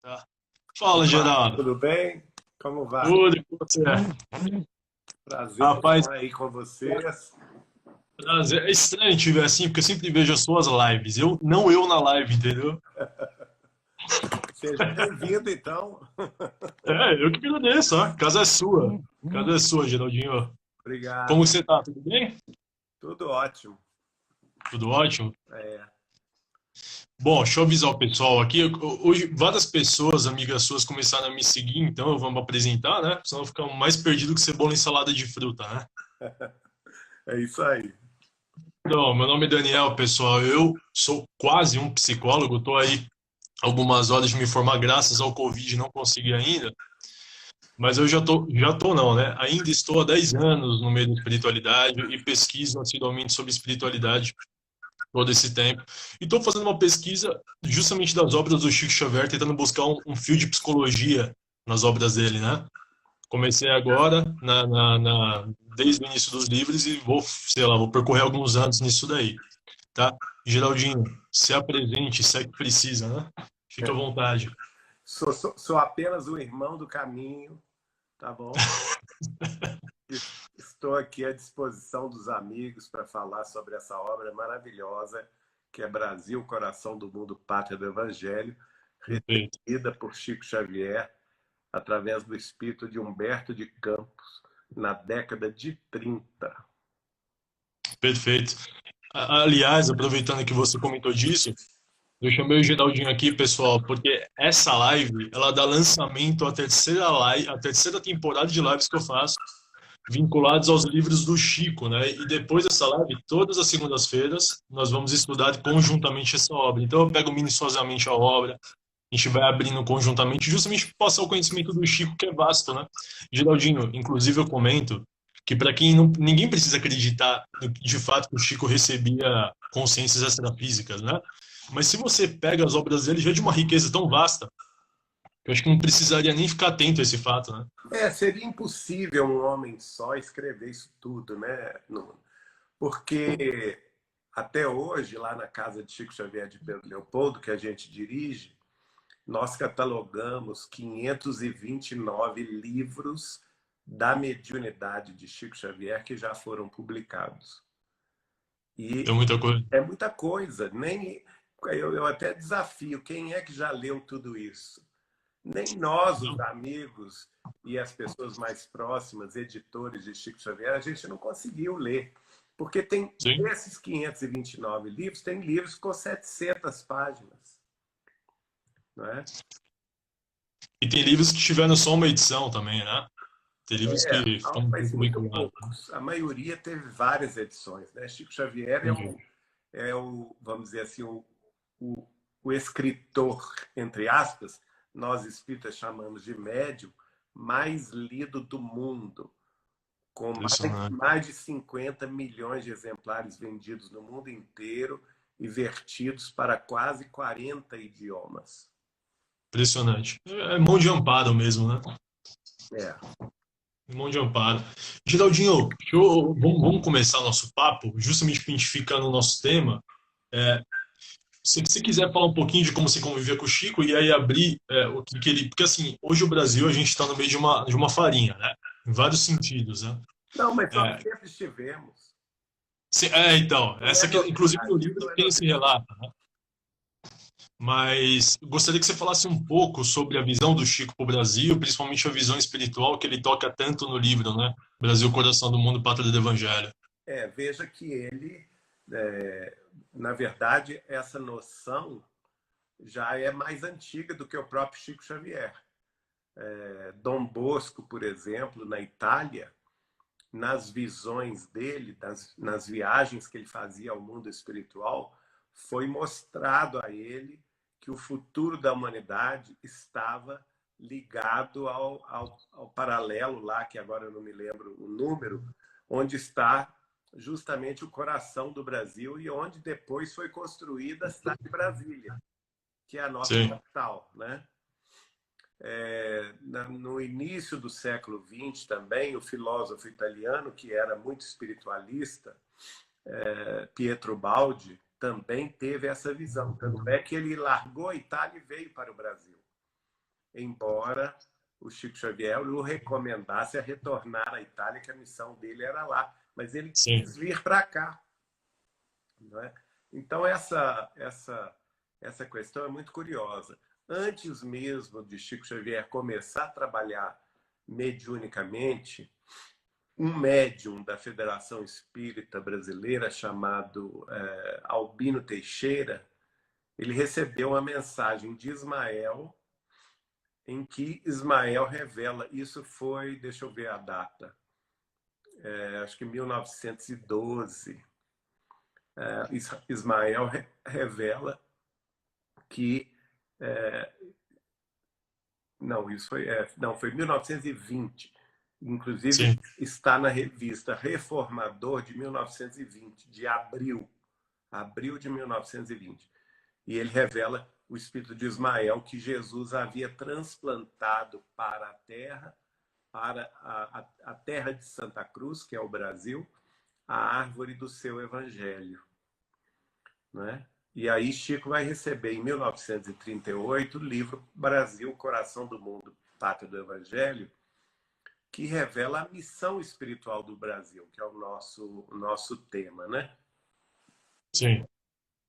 Tá. Fala, Opa, Geraldo. tudo bem? Como vai? Tudo e com você? Prazer em Rapaz, estar aí com vocês. prazer. É estranho te ver assim, porque eu sempre vejo as suas lives. Não eu na live, entendeu? Seja bem-vindo, então. É, eu que me agradeço, ó. Casa é sua. Casa é sua, Geraldinho. Como Obrigado. você tá? Tudo bem? Tudo ótimo. Tudo ótimo? É, Bom, deixa eu avisar o pessoal aqui. Hoje, várias pessoas, amigas suas, começaram a me seguir, então eu vou me apresentar, né? Senão ficar mais perdido que cebola em salada de fruta, né? é isso aí. Então, meu nome é Daniel, pessoal. Eu sou quase um psicólogo, tô aí algumas horas de me formar, graças ao Covid, não consegui ainda, mas eu já tô não, né? Ainda estou há 10 anos no meio da espiritualidade e pesquiso assiduamente sobre espiritualidade todo esse tempo. E estou fazendo uma pesquisa justamente das obras do Chico Xavier, tentando buscar um fio de psicologia nas obras dele, né? Comecei agora, desde o início dos livros e vou, sei lá, vou percorrer alguns anos nisso daí, tá? Geraldinho, se apresente, se é que precisa, né? Fica à vontade. Sou apenas o irmão do caminho, tá bom? Estou aqui à disposição dos amigos para falar sobre essa obra maravilhosa que é Brasil, Coração do Mundo, Pátria do Evangelho, Perfeito. recebida por Chico Xavier através do espírito de Humberto de Campos na década de 30. Perfeito. Aliás, aproveitando que você comentou disso, eu chamei o Geraldinho aqui, pessoal, porque essa live, ela dá lançamento à terceira live, à terceira temporada de lives que eu faço, vinculados aos livros do Chico, né? E depois dessa live, todas as segundas-feiras, nós vamos estudar conjuntamente essa obra. Então eu pego minuciosamente a obra, a gente vai abrindo conjuntamente, justamente para passar o conhecimento do Chico, que é vasto, né? Geraldinho, inclusive eu comento que para quem não, ninguém precisa acreditar de fato que o Chico recebia consciências extrafísicas, né? Mas se você pega as obras dele, já é de uma riqueza tão vasta, que eu acho que não precisaria nem ficar atento a esse fato, né? Seria impossível um homem só escrever isso tudo, né, Nuno? Porque até hoje, lá na casa de Chico Xavier de Pedro Leopoldo, que a gente dirige, nós catalogamos 529 livros da mediunidade de Chico Xavier que já foram publicados. Tem E muita coisa. é muita coisa. Nem eu até desafio quem é que já leu tudo isso. Nem nós, os amigos e as pessoas mais próximas, editores de Chico Xavier, a gente não conseguiu ler. Porque tem Sim. desses 529 livros, tem livros com 700 páginas. Não é? E tem livros que tiveram só uma edição também, né? Tem livros que ficam um Mas pouco muito vinculados, né? poucos. A maioria teve várias edições. Né? Chico Xavier Entendi. vamos dizer assim, o, o escritor, entre aspas, nós espíritas chamamos de médium, mais lido do mundo, com Impressionante. mais de 50 milhões de exemplares vendidos no mundo inteiro e vertidos para quase 40 idiomas. Impressionante. É mão de amparo mesmo, né? É. Mão de amparo. Geraldinho, vamos começar nosso papo, justamente para a gente ficar no nosso tema. Se você quiser falar um pouquinho de como você convivia com o Chico e aí abrir o que ele. Porque assim, hoje o Brasil a gente está no meio de uma farinha, né? Em vários sentidos, né? Não, mas nós É, sempre estivemos. então, Não é inclusive no novidade, livro não é tem esse novidade. relato, né? Mas gostaria que você falasse um pouco sobre a visão do Chico para o Brasil, principalmente a visão espiritual que ele toca tanto no livro, né? Brasil, Coração do Mundo, Pátria do Evangelho. Veja que ele, na verdade, essa noção já é mais antiga do que o próprio Chico Xavier. Dom Bosco, por exemplo, na Itália, nas visões dele, nas viagens que ele fazia ao mundo espiritual, foi mostrado a ele que o futuro da humanidade estava ligado ao paralelo lá, que agora eu não me lembro o número, onde está justamente o coração do Brasil e onde depois foi construída a cidade de Brasília, que é a nossa Sim, capital, né? No início do século XX também, o filósofo italiano, que era muito espiritualista, Pietro Baldi, também teve essa visão. Tanto é que ele largou a Itália e veio para o Brasil. embora o Chico Xavier o recomendasse a retornar à Itália, que a missão dele era lá. Mas ele Sim, quis vir para cá. Não é? Então, essa questão é muito curiosa. Antes mesmo de Chico Xavier começar a trabalhar mediunicamente, um médium da Federação Espírita Brasileira chamado Albino Teixeira, ele recebeu uma mensagem de Ismael, em que Ismael revela, isso foi, deixa eu ver a data, acho que 1912, Ismael revela que não, isso foi, não, foi 1920. Inclusive, sim, está na revista Reformador de 1920, de abril de 1920. E ele revela o espírito de Ismael que Jesus havia transplantado para a terra, para a terra de Santa Cruz, que é o Brasil, a árvore do seu evangelho. Né? E aí Chico vai receber, em 1938, o livro Brasil, Coração do Mundo, Pátria do Evangelho, que revela a missão espiritual do Brasil, que é o nosso tema. Né? sim,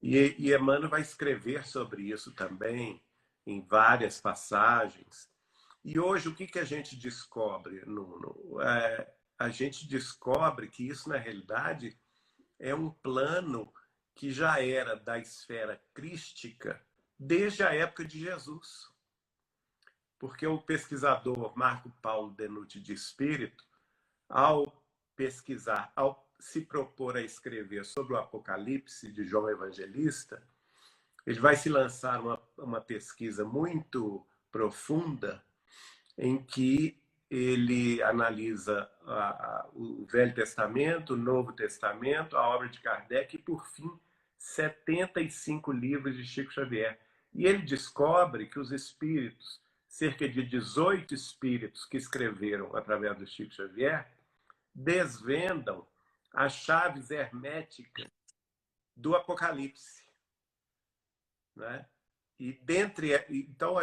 E Emmanuel vai escrever sobre isso também, em várias passagens. E hoje, o que a gente descobre, Nuno? A gente descobre que isso, na realidade, é um plano que já era da esfera crística desde a época de Jesus. Porque o pesquisador Marco Paulo Denuti de Espírito, ao pesquisar, ao se propor a escrever sobre o Apocalipse de João Evangelista, ele vai se lançar uma pesquisa muito profunda em que ele analisa o Velho Testamento, o Novo Testamento, a obra de Kardec e, por fim, 75 livros de Chico Xavier. E ele descobre que os espíritos, cerca de 18 espíritos que escreveram através do Chico Xavier, desvendam as chaves herméticas do Apocalipse. Né? E então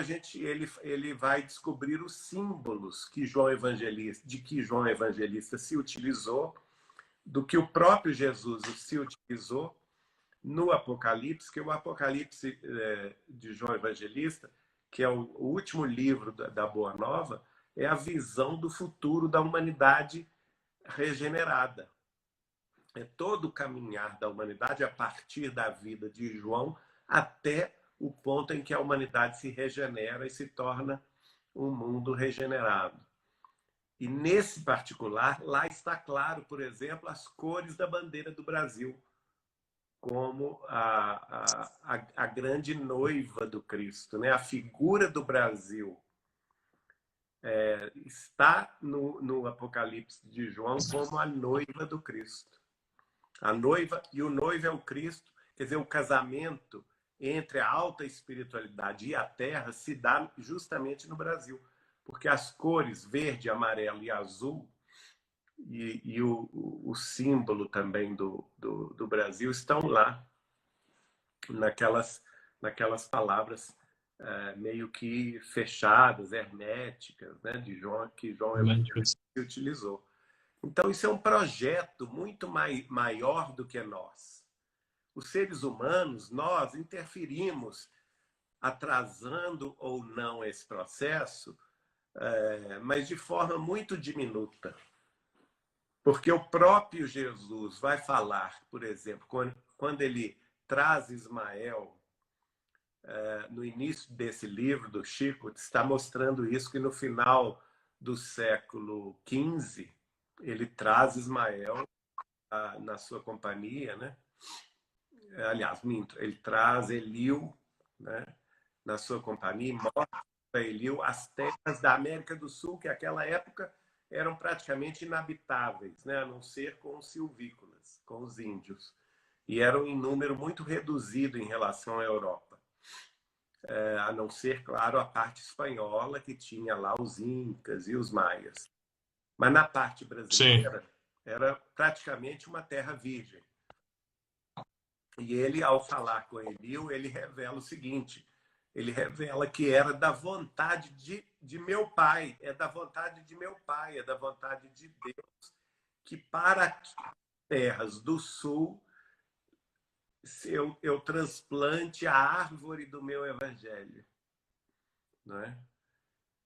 ele vai descobrir os símbolos que João Evangelista se utilizou, do que o próprio Jesus se utilizou no Apocalipse, que o Apocalipse de João Evangelista, que é o último livro da Boa Nova, é a visão do futuro da humanidade regenerada. É todo o caminhar da humanidade a partir da vida de João até o ponto em que a humanidade se regenera e se torna um mundo regenerado. E nesse particular, lá está claro, por exemplo, as cores da bandeira do Brasil, como a grande noiva do Cristo. Né? A figura do Brasil está no Apocalipse de João como a noiva do Cristo. A noiva, e o noivo é o Cristo, quer dizer, o casamento entre a alta espiritualidade e a terra se dá justamente no Brasil, porque as cores verde, amarelo e azul, e o símbolo também do Brasil estão lá, naquelas palavras meio que fechadas, herméticas, né, de João, que João Evangelista utilizou. Então, isso é um projeto muito maior do que nós. Os seres humanos, nós interferimos, atrasando ou não esse processo, mas de forma muito diminuta. Porque o próprio Jesus vai falar, por exemplo, quando ele traz Ismael, no início desse livro do Chico, está mostrando isso, que no final do século XV, ele traz Ismael na sua companhia, né? Aliás, minto, ele traz Eliu, né, na sua companhia, e mostra para Eliu as terras da América do Sul, que naquela época eram praticamente inabitáveis, né, a não ser com os silvícolas, com os índios. E eram em número muito reduzido em relação à Europa. A não ser, claro, a parte espanhola, que tinha lá os incas e os maias. Mas na parte brasileira, era praticamente uma terra virgem. E ele, ao falar com Eliu, ele revela o seguinte, ele revela que era da vontade de meu pai, é da vontade de meu pai, é da vontade de Deus, que para as terras do sul eu transplante a árvore do meu evangelho, não é?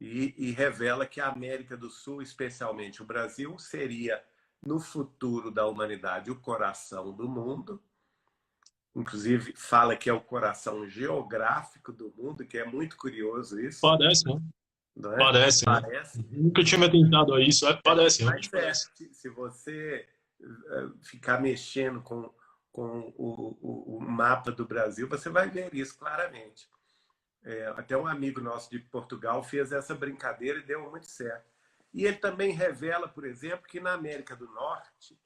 E revela que a América do Sul, especialmente o Brasil, seria, no futuro da humanidade, o coração do mundo. Inclusive, fala que é o coração geográfico do mundo, que é muito curioso isso, Parece, né? não é? Parece, né? Parece. Nunca tinha me atentado a isso. Parece, realmente Mas parece. se você ficar mexendo com o mapa do Brasil, você vai ver isso claramente. Até um amigo nosso de Portugal fez essa brincadeira e deu muito certo. E ele também revela, por exemplo, que na América do Norte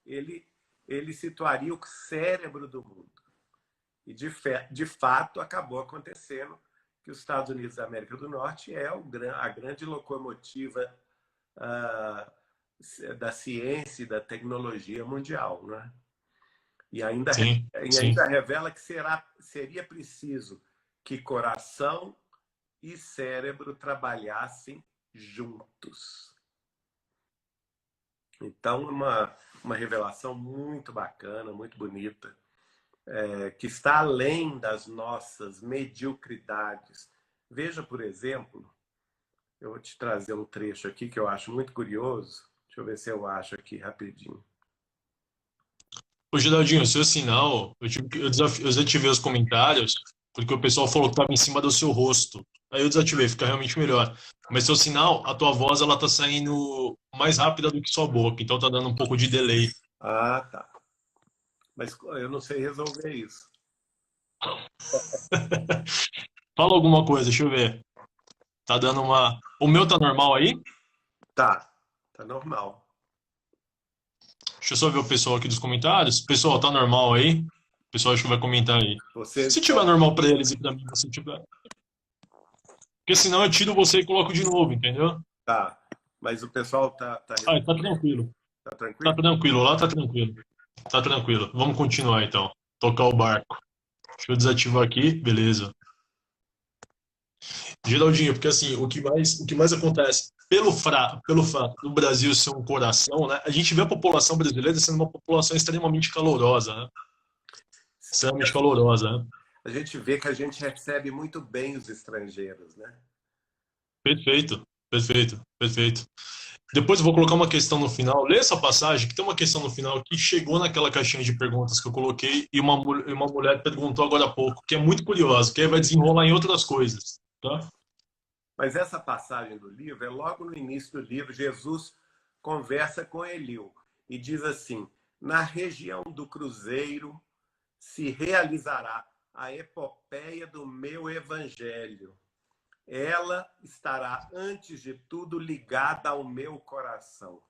ele situaria o cérebro do mundo. E, de fato, acabou acontecendo que os Estados Unidos da América do Norte é a grande locomotiva da ciência e da tecnologia mundial, né? E Sim, sim. ainda revela que seria preciso que coração e cérebro trabalhassem juntos. Então, uma revelação muito bacana, muito bonita, que está além das nossas mediocridades. Veja, por exemplo, eu vou te trazer um trecho aqui que eu acho muito curioso. Deixa eu ver se eu acho aqui rapidinho. Ô, Geraldinho, seu sinal, eu desativei os comentários, porque o pessoal falou que estava em cima do seu rosto. Aí eu desativei, fica realmente melhor. Mas seu sinal, a tua voz, ela tá saindo mais rápida do que sua boca, então tá dando um pouco de delay. Ah, tá. Mas eu não sei resolver isso. Fala alguma coisa, deixa eu ver. Tá dando uma. O meu tá normal aí? Tá normal. Deixa eu só ver o pessoal aqui dos comentários. Pessoal, tá normal aí? O pessoal acho que vai comentar aí. Vocês Se tiver estão. normal pra eles e pra mim, se tiver. Porque senão eu tiro você e coloco de novo, entendeu? Tá. Mas o pessoal tá Ah, tá tranquilo. Tá Tá tranquilo? tranquilo, lá tá tranquilo. Tá tranquilo. Vamos continuar então. Tocar o barco. Deixa eu desativar aqui, beleza. Geraldinho, porque assim, o que mais acontece pelo fato do Brasil ser um coração, né? A gente vê a população brasileira sendo uma população extremamente calorosa, né? Extremamente calorosa, né? A gente vê que a gente recebe muito bem os estrangeiros, né? Perfeito, perfeito, perfeito. Depois eu vou colocar uma questão no final. Lê essa passagem, que tem uma questão no final que chegou naquela caixinha de perguntas que eu coloquei e uma mulher perguntou agora há pouco, que é muito curiosa, que aí vai desenrolar em outras coisas, tá? Mas essa passagem do livro é logo no início do livro. Jesus conversa com Eliú e diz assim: na região do Cruzeiro se realizará a epopeia do meu evangelho. Ela estará, antes de tudo, ligada ao meu coração.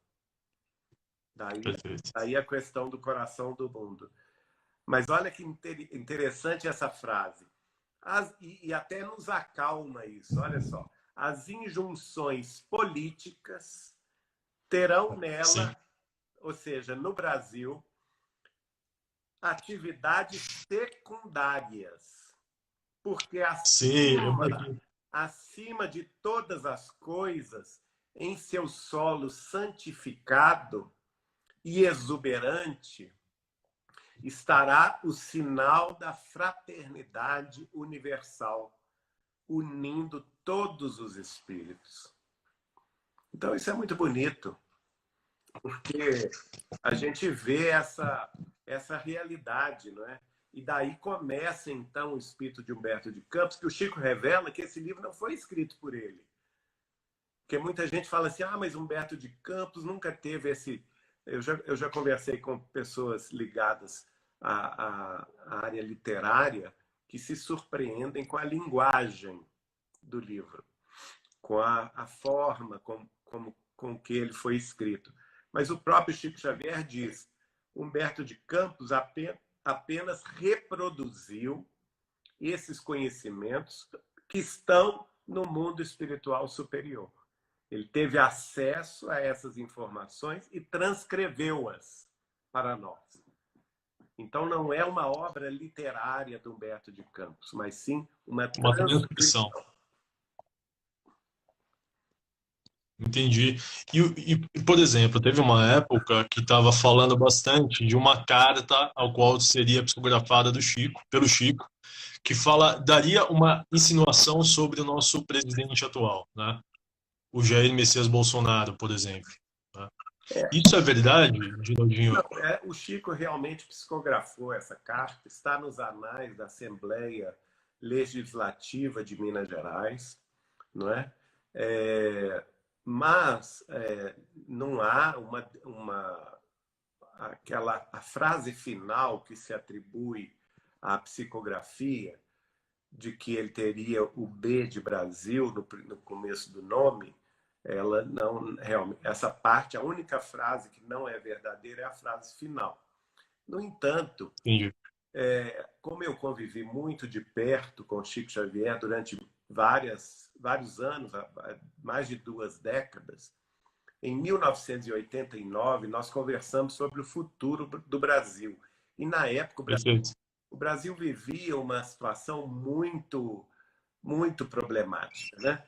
Perfeito. Daí a questão do coração do mundo. Mas olha que interessante essa frase. E até nos acalma isso. Olha só. As injunções políticas terão Sim, nela, ou seja, no Brasil, atividades secundárias. Porque sim, eu vi aqui. acima de todas as coisas, em seu solo santificado e exuberante, estará o sinal da fraternidade universal, unindo todos os espíritos. Então, isso é muito bonito, porque a gente vê essa realidade, não é? E daí começa, então, o espírito de Humberto de Campos, que o Chico revela que esse livro não foi escrito por ele. Porque muita gente fala assim, mas Humberto de Campos nunca teve esse... Eu já conversei com pessoas ligadas à área literária que se surpreendem com a linguagem do livro, com a forma com que ele foi escrito. Mas o próprio Chico Xavier diz: Humberto de Campos apenas reproduziu esses conhecimentos que estão no mundo espiritual superior. Ele teve acesso a essas informações e transcreveu-as para nós. Então, não é uma obra literária do Humberto de Campos, mas sim uma Uma transcrição. transcrição. Entendi. Por exemplo, teve uma época que estava falando bastante de uma carta ao qual seria psicografada do Chico, pelo Chico, que daria uma insinuação sobre o nosso presidente atual, né? O Jair Messias Bolsonaro, por exemplo, né? Isso é verdade, Giraldinho? O Chico realmente psicografou essa carta, está nos anais da Assembleia Legislativa de Minas Gerais, não é? Mas não há a frase final que se atribui à psicografia de que ele teria o B de Brasil no começo do nome. Ela não realmente, essa parte, a única frase que não é verdadeira é a frase final. No entanto, Entendi. como eu convivi muito de perto com Chico Xavier durante vários anos, mais de 2 décadas, em 1989 nós conversamos sobre o futuro do Brasil. E na época Perfeito. o Brasil vivia uma situação muito, muito problemática, né?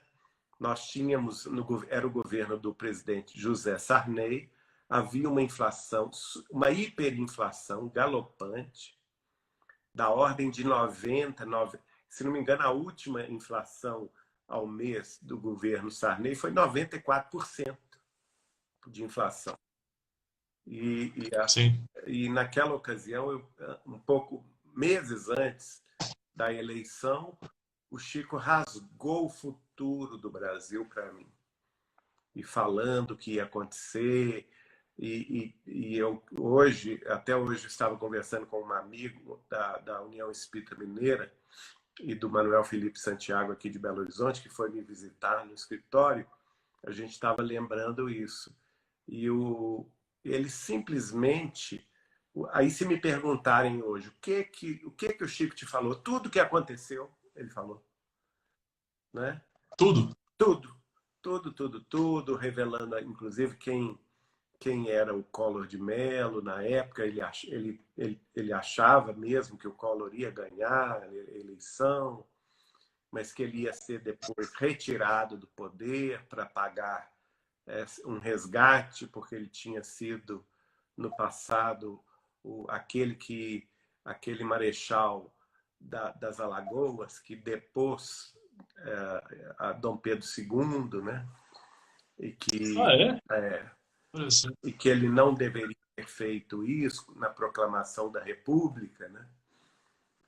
Nós tínhamos, era o governo do presidente José Sarney, havia uma inflação, uma hiperinflação galopante, da ordem de 90, se não me engano, a última inflação ao mês do governo Sarney foi 94% de inflação. Sim. E naquela ocasião, um pouco meses antes da eleição, o Chico rasgou o futuro do Brasil para mim, e falando o que ia acontecer. Eu até hoje estava conversando com um amigo da União Espírita Mineira e do Manuel Felipe Santiago aqui de Belo Horizonte, que foi me visitar no escritório. A gente estava lembrando isso. E ele simplesmente... Aí, se me perguntarem hoje o que o Chico te falou, tudo que aconteceu, ele falou, né? Tudo. Tudo, revelando, inclusive, quem era o Collor de Mello na época. Ele achava mesmo que o Collor ia ganhar a eleição, mas que ele ia ser depois retirado do poder para pagar um resgate, porque ele tinha sido, no passado, aquele marechal das Alagoas que depôs a Dom Pedro II, né? E que, Ah, é? é, Olha só. e que ele não deveria ter feito isso na proclamação da República, né?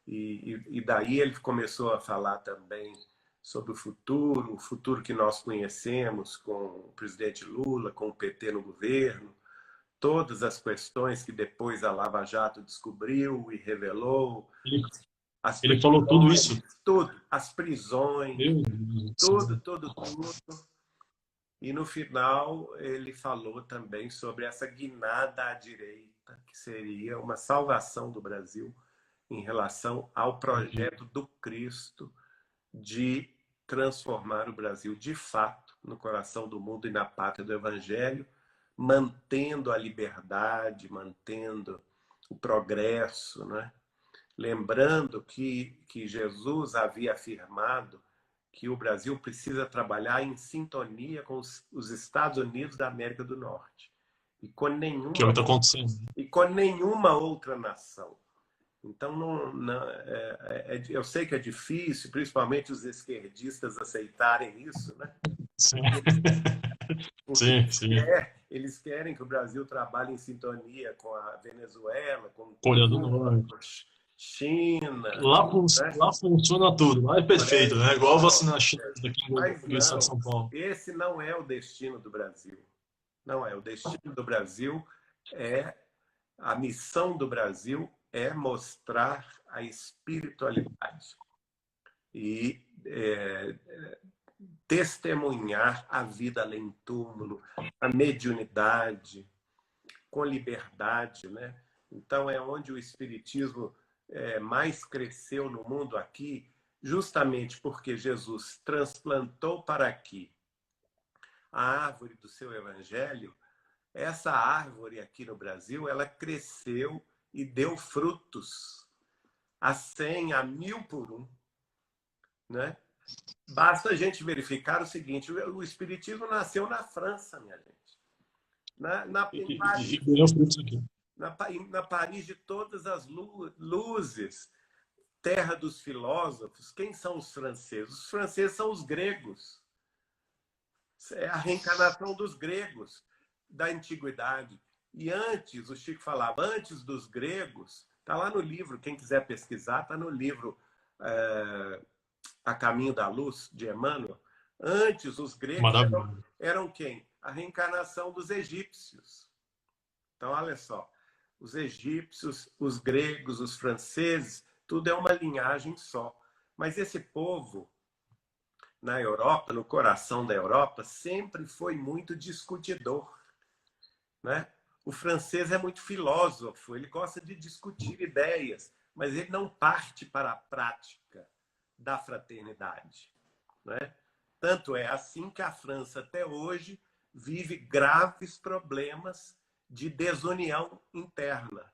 E daí ele começou a falar também sobre o futuro que nós conhecemos com o presidente Lula, com o PT no governo, todas as questões que depois a Lava Jato descobriu e revelou, Ele, as ele falou tudo isso? as prisões, Meu Deus do céu. tudo. E no final ele falou também sobre essa guinada à direita, que seria uma salvação do Brasil em relação ao projeto do Cristo de transformar o Brasil de fato no coração do mundo e na pátria do Evangelho, mantendo a liberdade, mantendo o progresso, né? Lembrando que Jesus havia afirmado que o Brasil precisa trabalhar em sintonia com os Estados Unidos da América do Norte e com Que é o que está acontecendo. nenhuma outra nação. Então, eu sei que é difícil, principalmente os esquerdistas, aceitarem isso, né? Sim. Porque Sim. eles querem que o Brasil trabalhe em sintonia com a Venezuela, com Coreia do Cuba, Norte. China, né? Lá funciona tudo. Lá é perfeito, né? Igual vacinar chineses aqui Mas no estado de não, São Paulo. esse não é o destino do Brasil. Não é. O destino do Brasil é... A missão do Brasil é mostrar a espiritualidade e testemunhar a vida além do túmulo, a mediunidade, com liberdade, né? Então, é onde o espiritismo mais cresceu no mundo aqui, justamente porque Jesus transplantou para aqui a árvore do seu evangelho. Essa árvore aqui no Brasil, ela cresceu e deu frutos a 100, a 1000 por um, né? Basta a gente verificar o seguinte: o Espiritismo nasceu na França, minha gente. Em Paris, ganhou frutos aqui. na Paris de todas as luzes, terra dos filósofos. Quem são os franceses? Os franceses são os gregos. É a reencarnação dos gregos da antiguidade. E antes, o Chico falava, antes dos gregos, está lá no livro, quem quiser pesquisar, está no livro A Caminho da Luz, de Emmanuel. Antes, os gregos eram quem? A reencarnação dos egípcios. Então, olha só, os egípcios, os gregos, os franceses, tudo é uma linhagem só. Mas esse povo, na Europa, no coração da Europa, sempre foi muito discutidor, né? O francês é muito filósofo, ele gosta de discutir ideias, mas ele não parte para a prática da fraternidade, né? Tanto é assim que a França, até hoje, vive graves problemas de desunião interna.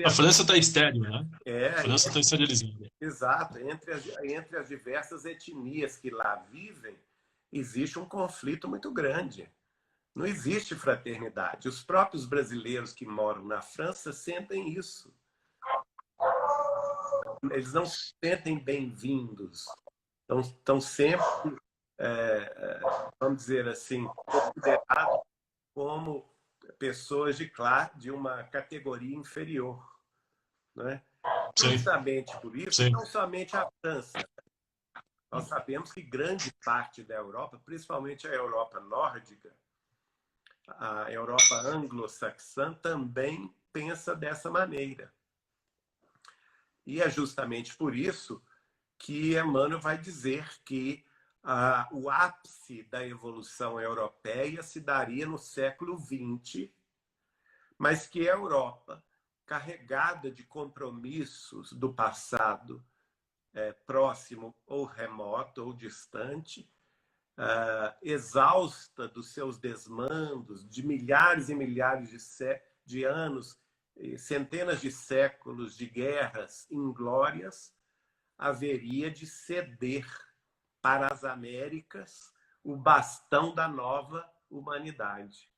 A França está estéril, né? A França está esterilizada. Exato. Entre as diversas etnias que lá vivem, existe um conflito muito grande. Não existe fraternidade. Os próprios brasileiros que moram na França sentem isso. Eles não se sentem bem-vindos. Estão sempre, vamos dizer assim, considerados como pessoas de uma categoria inferior, né? Justamente por isso, não somente a França. Nós sabemos que grande parte da Europa, principalmente a Europa nórdica, a Europa anglo-saxã, também pensa dessa maneira. E é justamente por isso que Emmanuel vai dizer que o ápice da evolução europeia se daria no século XX, mas que a Europa, carregada de compromissos do passado, próximo ou remoto ou distante, exausta dos seus desmandos, de milhares e milhares de anos, centenas de séculos de guerras inglórias, haveria de ceder para as Américas o bastão da nova humanidade.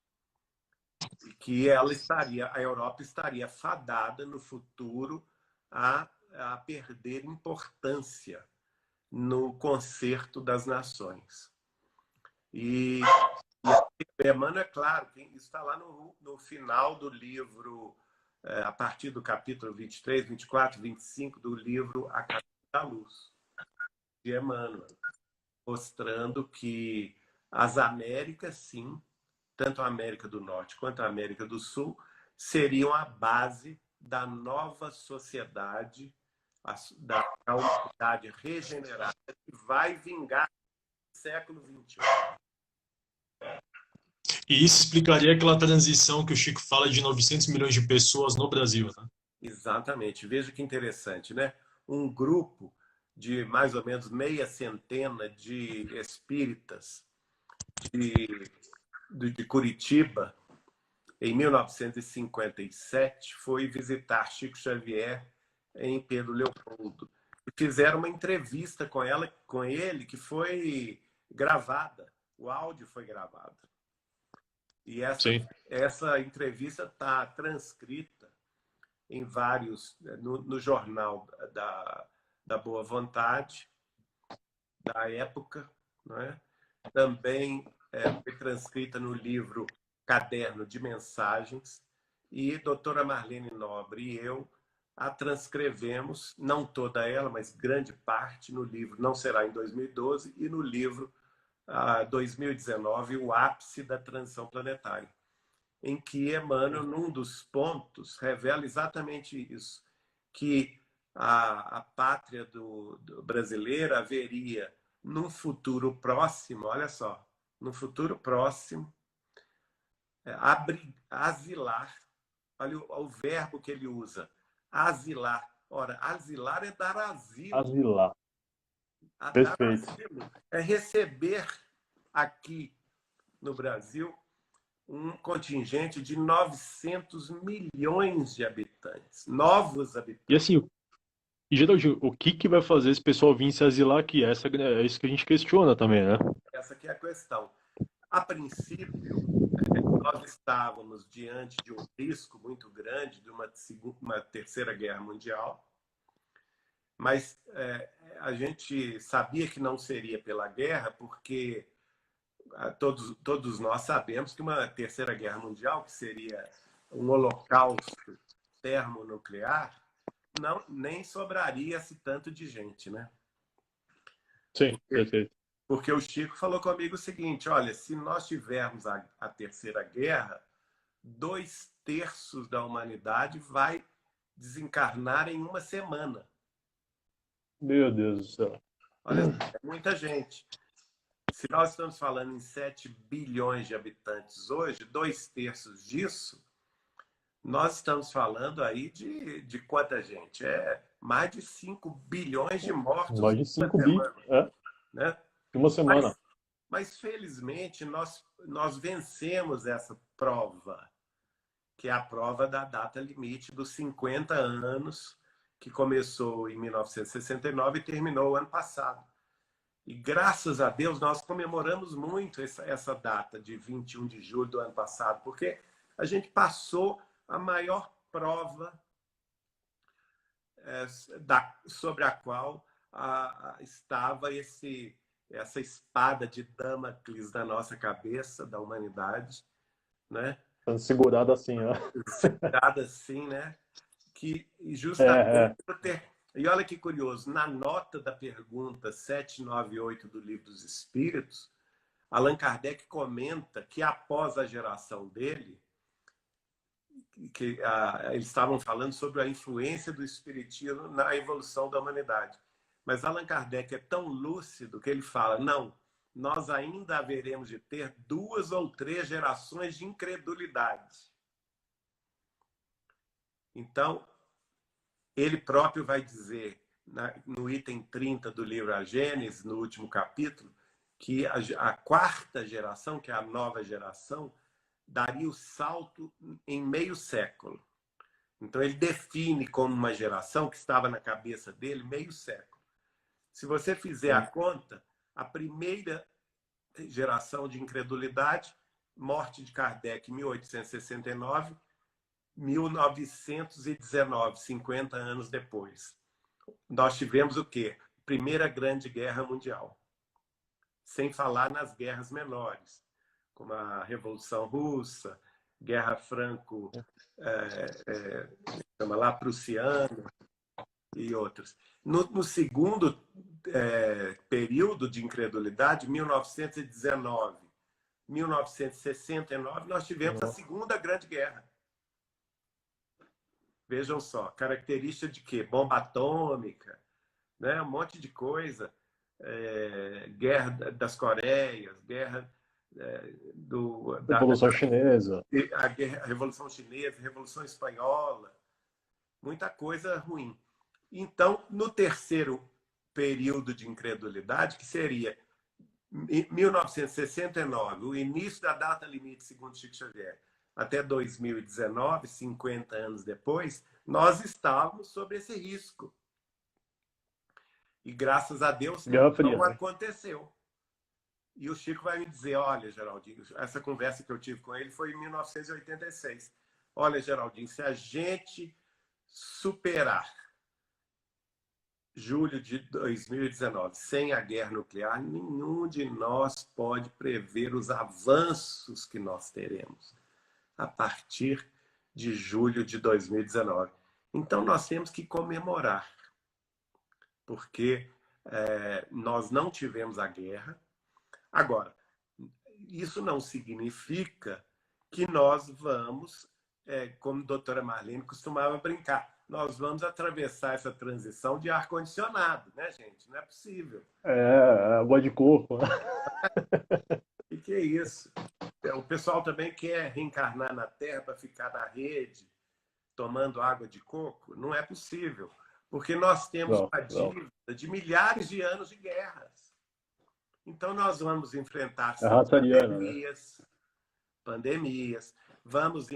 E que a Europa estaria fadada no futuro a perder importância no concerto das nações. E Emmanuel, é claro, isso está lá no final do livro, a partir do capítulo 23, 24, 25 do livro A Caminho da Luz, de Emmanuel, mostrando que as Américas, sim, tanto a América do Norte quanto a América do Sul, seriam a base da nova sociedade, da humanidade regenerada, que vai vingar no século XXI. E isso explicaria aquela transição que o Chico fala de 900 milhões de pessoas no Brasil, né? Exatamente. Veja que interessante, né? Um grupo de mais ou menos meia centena de espíritas de Curitiba, em 1957, foi visitar Chico Xavier em Pedro Leopoldo. E fizeram uma entrevista com ele que foi gravada. O áudio foi gravado. E essa entrevista está transcrita em vários, no jornal da Boa Vontade, da época, né? Também foi transcrita no livro Caderno de Mensagens, e a doutora Marlene Nobre e eu a transcrevemos, não toda ela, mas grande parte, no livro Não Será em 2012 e no livro 2019, O Ápice da Transição Planetária, em que Emmanuel, num dos pontos, revela exatamente isso, que a pátria do brasileira haveria, num futuro próximo, olha só, no futuro próximo, asilar, olha o verbo que ele usa, asilar. Ora, asilar é dar asilo. Asilar. Perfeito. É receber aqui no Brasil um contingente de 900 milhões de habitantes, novos E habitantes. assim, e, Geraldinho, o que que vai fazer esse pessoal vir se asilar aqui? É isso que a gente questiona também, né? Essa aqui é a questão. A princípio, nós estávamos diante de um risco muito grande de uma terceira guerra mundial, mas a gente sabia que não seria pela guerra, porque todos nós sabemos que uma terceira guerra mundial, que seria um holocausto termonuclear, não, nem sobraria esse tanto de gente, né? Sim, perfeito. Porque o Chico falou comigo o seguinte: olha, se nós tivermos a terceira guerra, 2/3 da humanidade vai desencarnar em uma semana. Meu Deus do céu. Olha, é muita gente. Se nós estamos falando em 7 bilhões de habitantes hoje, 2/3 disso, nós estamos falando aí de quanta gente? É mais de 5 bilhões de mortos Mais de em uma 5 bi, semana, né? em uma semana. Mas felizmente, nós vencemos essa prova, que é a prova da data limite dos 50 anos, que começou em 1969 e terminou o ano passado. E graças a Deus nós comemoramos muito essa data de 21 de julho do ano passado, porque a gente passou a maior prova sobre a qual estava essa espada de Damocles na nossa cabeça, da humanidade, né? Segurado assim, ó. Segurada assim, né? Que É. justamente por ter... E olha que curioso, na nota da pergunta 798 do Livro dos Espíritos, Allan Kardec comenta que após a geração dele, eles estavam falando sobre a influência do espiritismo na evolução da humanidade. Mas Allan Kardec é tão lúcido que ele fala: não, nós ainda haveremos de ter 2 ou 3 gerações de incredulidade. Então, ele próprio vai dizer, no item 30 do livro A Gênese, no último capítulo, que a quarta geração, que é a nova geração, daria o salto em meio século. Então, ele define como uma geração que estava na cabeça dele meio século. Se você fizer a conta, a primeira geração de incredulidade, morte de Kardec em 1869, 1919, 50 anos depois. Nós tivemos o quê? Primeira Grande Guerra Mundial. Sem falar nas guerras menores, como a Revolução Russa, Guerra Franco-prussiana e outras. No segundo período de incredulidade, 1919, 1969, nós tivemos a Segunda Grande Guerra. Vejam só, característica de quê? Bomba atômica, né? Um monte de coisa. Guerra das Coreias, guerra Revolução Chinesa. a Revolução Chinesa, Revolução Espanhola, muita coisa ruim. Então, no terceiro período de incredulidade, que seria 1969, o início da data limite, segundo Chico Xavier, até 2019, 50 anos depois, nós estávamos sob esse risco. E graças a Deus não aconteceu. E o Chico vai me dizer: olha, Geraldinho, essa conversa que eu tive com ele foi em 1986. Olha, Geraldinho, se a gente superar julho de 2019 sem a guerra nuclear, nenhum de nós pode prever os avanços que nós teremos a partir de julho de 2019. Então, nós temos que comemorar, porque nós não tivemos a guerra. Agora, isso não significa que nós vamos, como a doutora Marlene costumava brincar, nós vamos atravessar essa transição de ar-condicionado, né, gente? Não é possível. Água de coco. E que é isso? O pessoal também quer reencarnar na Terra para ficar na rede, tomando água de coco. Não é possível, porque nós temos uma dívida de milhares de anos de guerras. Então, nós vamos enfrentar pandemias, pandemias, vamos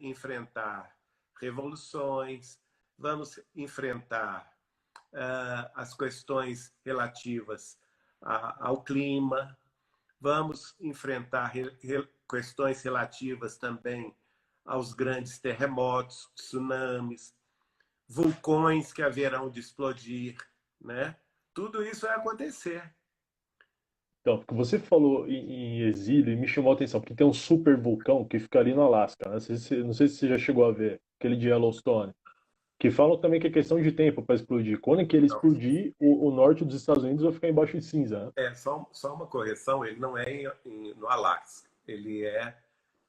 enfrentar revoluções, vamos enfrentar as questões relativas ao clima, vamos enfrentar questões relativas também aos grandes terremotos, tsunamis, vulcões que haverão de explodir, né? Tudo isso vai acontecer. Então, porque você falou em exílio e me chamou a atenção, porque tem um super vulcão que fica ali no Alasca, né? Não sei se você já chegou a ver, aquele de Yellowstone, que falam também que é questão de tempo para explodir. Quando é que ele Então, explodir, o norte dos Estados Unidos vai ficar embaixo de cinza, né? só uma correção, ele não é no Alasca, ele é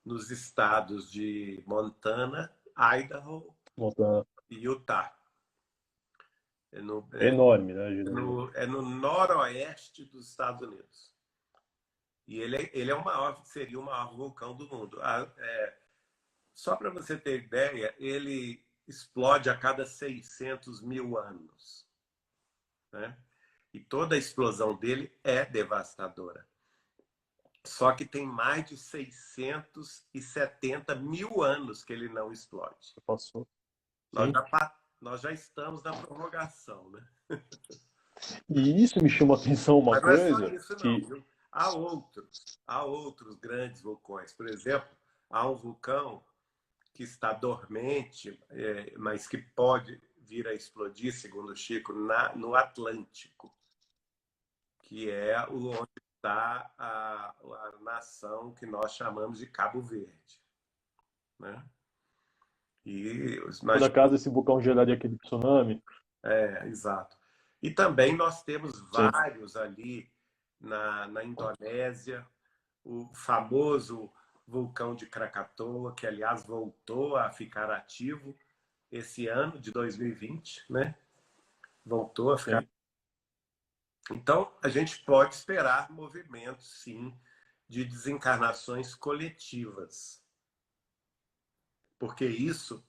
nos estados de Montana, Idaho Montana. e Utah. É no, É é, enorme, né? é no noroeste dos Estados Unidos. E ele é o maior, seria o maior vulcão do mundo. Só para você ter ideia, ele explode a cada 600 mil anos. Né? E toda a explosão dele é devastadora. Só que tem mais de 670 mil anos que ele não explode. Passou. Nós já estamos na prorrogação, né? E isso me chamou a atenção uma Mas não é só coisa isso, não, que viu? Há outros grandes vulcões. Por exemplo, há um vulcão que está dormente, mas que pode vir a explodir, segundo o Chico, no Atlântico, que é onde está a nação que nós chamamos de Cabo Verde. Né? E por acaso esse vulcão geraria aquele tsunami. exato. E também nós temos Sim. vários ali na Indonésia, o famoso vulcão de Krakatoa, que aliás voltou a ficar ativo esse ano de 2020, né? Voltou a ficar. Sim. Então, a gente pode esperar movimentos, sim, de desencarnações coletivas. Porque isso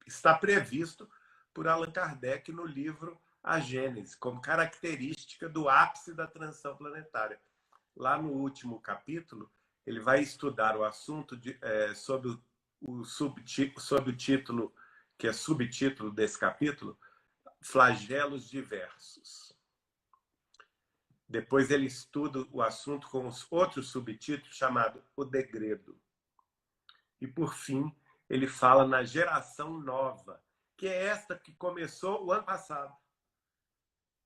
está previsto por Allan Kardec no livro A Gênese, como característica do ápice da transição planetária. Lá no último capítulo, ele vai estudar o assunto sob o título, que é subtítulo desse capítulo, Flagelos Diversos. Depois ele estuda o assunto com os outros subtítulos, chamado O Degredo. E, por fim, ele fala na geração nova, que é esta que começou o ano passado.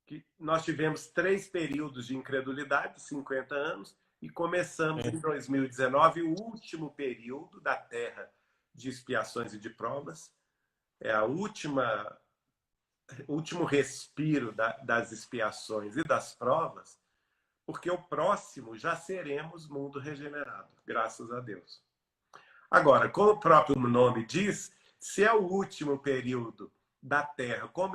Que nós tivemos 3 períodos de incredulidade, 50 anos, e começamos em 2019 o último período da Terra de expiações e de provas. É a último respiro das expiações e das provas, porque o próximo já seremos mundo regenerado, graças a Deus. Agora, como o próprio nome diz, se é o último período da Terra como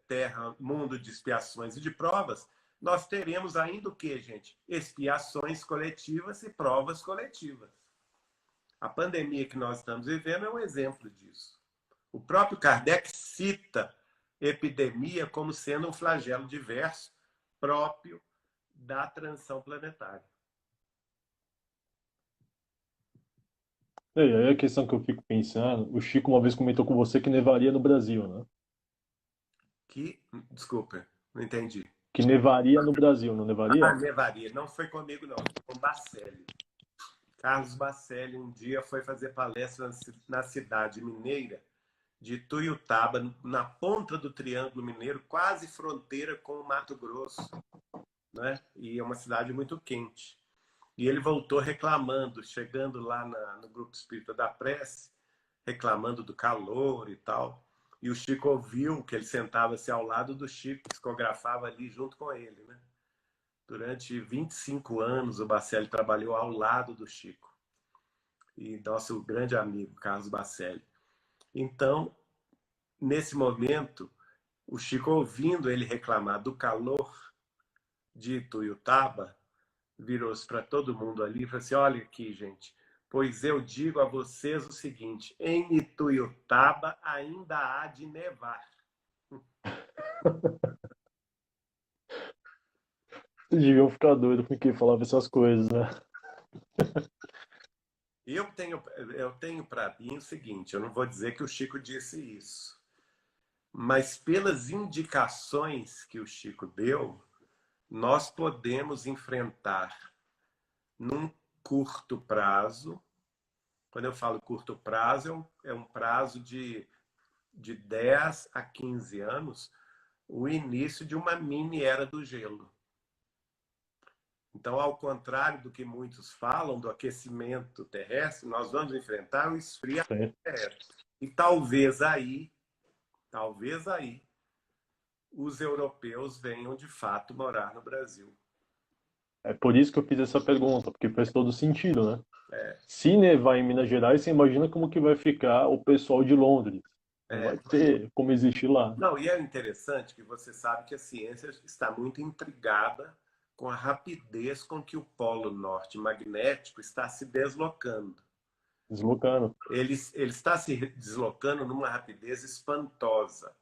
Terra, mundo de expiações e de provas, nós teremos ainda o que, gente? Expiações coletivas e provas coletivas. A pandemia que nós estamos vivendo é um exemplo disso. O próprio Kardec cita epidemia como sendo um flagelo diverso próprio da transição planetária. E aí a questão que eu fico pensando, o Chico uma vez comentou com você que nevaria no Brasil, né? Desculpa, não entendi. Que nevaria no Brasil, não nevaria? Nevaria. Não foi comigo, não. Foi com Bacelli. Carlos Bacelli um dia foi fazer palestra na cidade mineira de Tuiutaba, na ponta do Triângulo Mineiro, quase fronteira com o Mato Grosso, né? E é uma cidade muito quente. E ele voltou reclamando, chegando lá no Grupo Espírita da Prece, reclamando do calor e tal. E o Chico ouviu que ele sentava-se ao lado do Chico, psicografava ali junto com ele, né? Durante 25 anos, o Bacelli trabalhou ao lado do Chico. E nosso grande amigo, Carlos Bacelli. Então, nesse momento, o Chico, ouvindo ele reclamar do calor de Ituiutaba, virou-se para todo mundo ali e falou assim: olha aqui, gente, pois eu digo a vocês o seguinte: em Ituiutaba ainda há de nevar. Vocês deviam ficar doidos com quem falava essas coisas, né? tenho para mim o seguinte, eu não vou dizer que o Chico disse isso, mas pelas indicações que o Chico deu, nós podemos enfrentar num curto prazo. Quando eu falo curto prazo, é um prazo de 10 a 15 anos, o início de uma mini era do gelo. Então, ao contrário do que muitos falam do aquecimento terrestre, nós vamos enfrentar o esfriamento terrestre. E talvez aí, os europeus venham de fato morar no Brasil. É por isso que eu fiz essa pergunta, porque faz todo sentido, né? Se nevar em Minas Gerais, você imagina como que vai ficar o pessoal de Londres. Não vai ter como existir lá. Não, e é interessante que você sabe que a ciência está muito intrigada com a rapidez com que o polo norte magnético está se deslocando. Deslocando. Ele está se deslocando numa rapidez espantosa.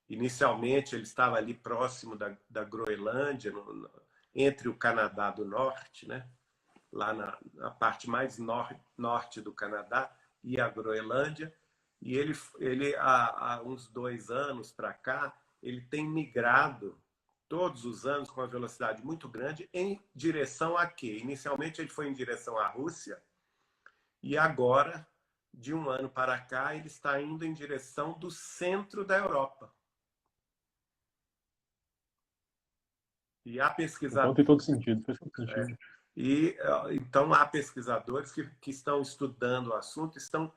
Inicialmente, ele estava ali próximo da Groenlândia, entre o Canadá do Norte, né? Lá na parte mais norte do Canadá, e a Groenlândia. E ele há uns 2 anos para cá, ele tem migrado todos os anos com uma velocidade muito grande em direção a quê? Inicialmente ele foi em direção à Rússia e agora, de um ano para cá, ele está indo em direção do centro da Europa. E há pesquisadores... Então tem todo sentido, faz todo sentido. Então há pesquisadores que estão estudando o assunto, estão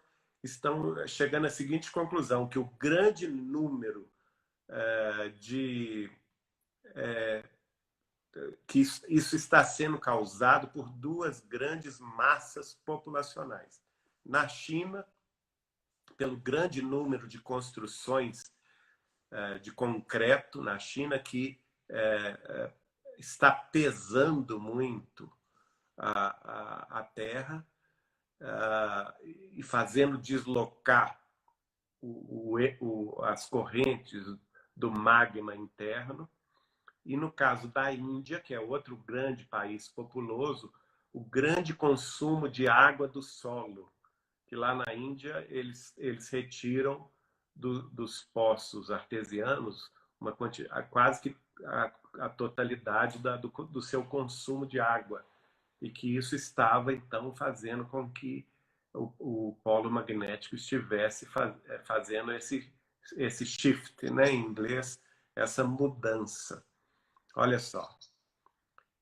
chegando à seguinte conclusão, que o grande número que isso está sendo causado por 2 grandes massas populacionais. Na China, pelo grande número de construções de concreto na China, que está pesando muito a terra e fazendo deslocar as correntes do magma interno. E no caso da Índia, que é outro grande país populoso, o grande consumo de água do solo, que lá na Índia eles retiram dos poços artesianos quase que a totalidade do seu consumo de água. E que isso estava, então, fazendo com que o polo magnético estivesse fazendo esse shift, né, em inglês, essa mudança. Olha só,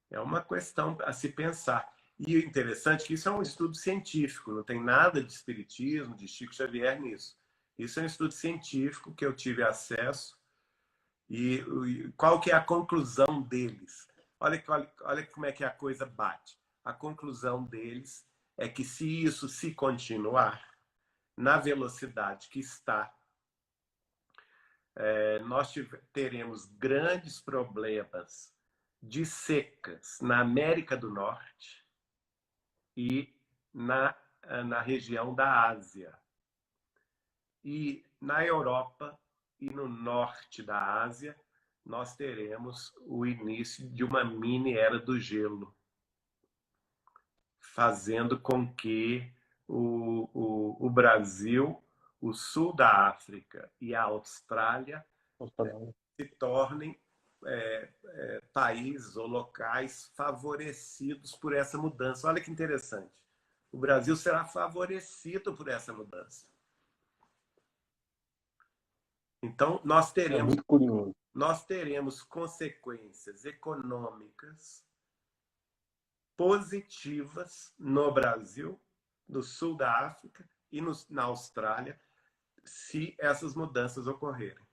é uma questão a se pensar. E o interessante é que isso é um estudo científico, não tem nada de espiritismo, de Chico Xavier nisso. Isso é um estudo científico que eu tive acesso. E qual que é a conclusão deles? Olha como é que a coisa bate. A conclusão deles é que se isso se continuar na velocidade que está, nós teremos grandes problemas de secas na América do Norte e na região da Ásia. E na Europa e no norte da Ásia, nós teremos o início de uma mini era do gelo, fazendo com que o Brasil, o sul da África e a Austrália se tornem países ou locais favorecidos por essa mudança. Olha que interessante. O Brasil será favorecido por essa mudança. Então, nós teremos consequências econômicas positivas no Brasil, no sul da África e na Austrália, se essas mudanças ocorrerem.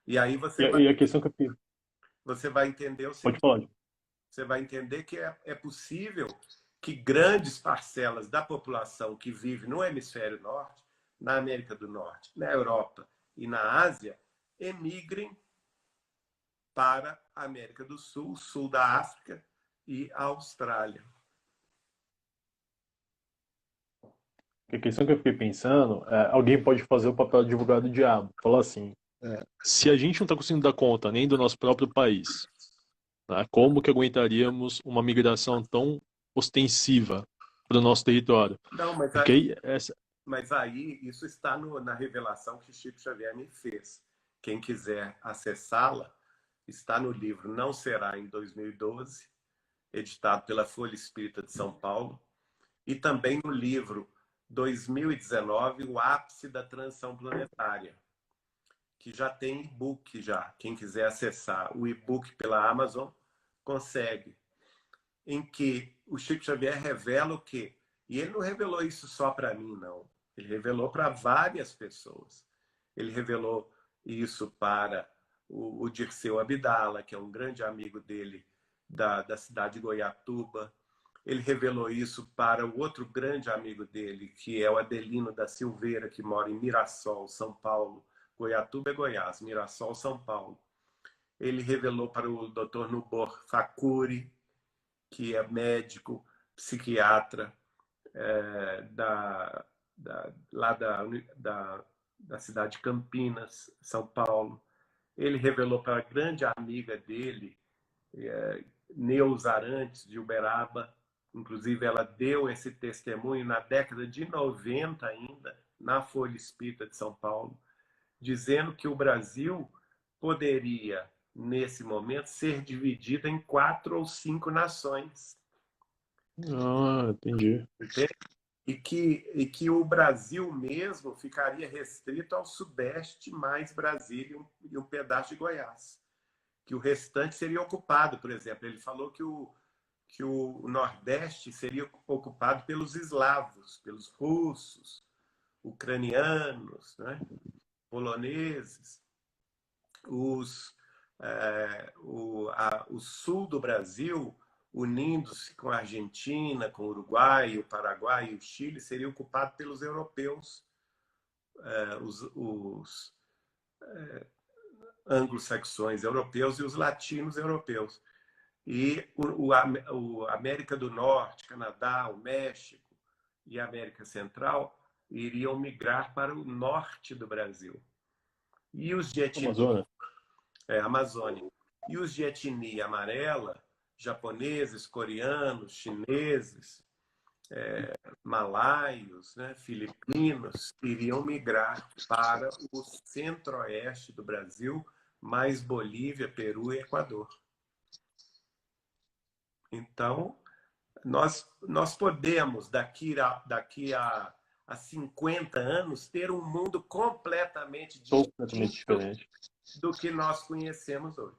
E aí a questão que eu... você vai entender o seguinte. Pode falar. Você vai entender que é possível que grandes parcelas da população que vive no hemisfério norte, na América do Norte, na Europa e na Ásia, emigrem para a América do Sul, sul da África e a Austrália. A questão que eu fiquei pensando, alguém pode fazer o papel de advogado do diabo, falar assim, se a gente não está conseguindo dar conta nem do nosso próprio país, né, como que aguentaríamos uma migração tão ostensiva para o nosso território. Não, Porque aí, essa... mas aí isso está na revelação que Chico Xavier me fez. Quem quiser acessá-la, está no livro Não Será em 2012, editado pela Folha Espírita de São Paulo, e também no livro 2019, O Ápice da Transição Planetária, que já tem e-book já. Quem quiser acessar o e-book pela Amazon, consegue. Em que o Chico Xavier revela o quê? E ele não revelou isso só para mim, não. Ele revelou para várias pessoas. Ele revelou isso para o Dirceu Abdala, que é um grande amigo dele da cidade de Goiatuba. Ele revelou isso para o outro grande amigo dele, que é o Adelino da Silveira, que mora em Mirassol, São Paulo. Goiatuba é Goiás, Mirassol, São Paulo. Ele revelou para o Dr. Nubor Facuri, que é médico, psiquiatra, lá da cidade de Campinas, São Paulo. Ele revelou para a grande amiga dele, Neuza Arantes, de Uberaba. Inclusive, ela deu esse testemunho na década de 90 ainda, na Folha Espírita de São Paulo, dizendo que o Brasil poderia, nesse momento, ser dividido em 4 ou 5 nações. Ah, entendi. Entende? E que o Brasil mesmo ficaria restrito ao Sudeste mais Brasília e um pedaço de Goiás. Que o restante seria ocupado, por exemplo. Ele falou que o Nordeste seria ocupado pelos eslavos, pelos russos, ucranianos, né? Poloneses. O sul do Brasil, unindo-se com a Argentina, com o Uruguai, o Paraguai e o Chile, seria ocupado pelos europeus, os anglo-saxões europeus e os latinos europeus. E o América do Norte, Canadá, o México e a América Central iriam migrar para o norte do Brasil. E os de etnia, Amazônia. E os de etnia amarela, japoneses, coreanos, chineses, malaios, né, filipinos, iriam migrar para o centro-oeste do Brasil, mais Bolívia, Peru e Equador. Então, nós podemos, daqui a 50 anos, ter um mundo completamente diferente do que nós conhecemos hoje.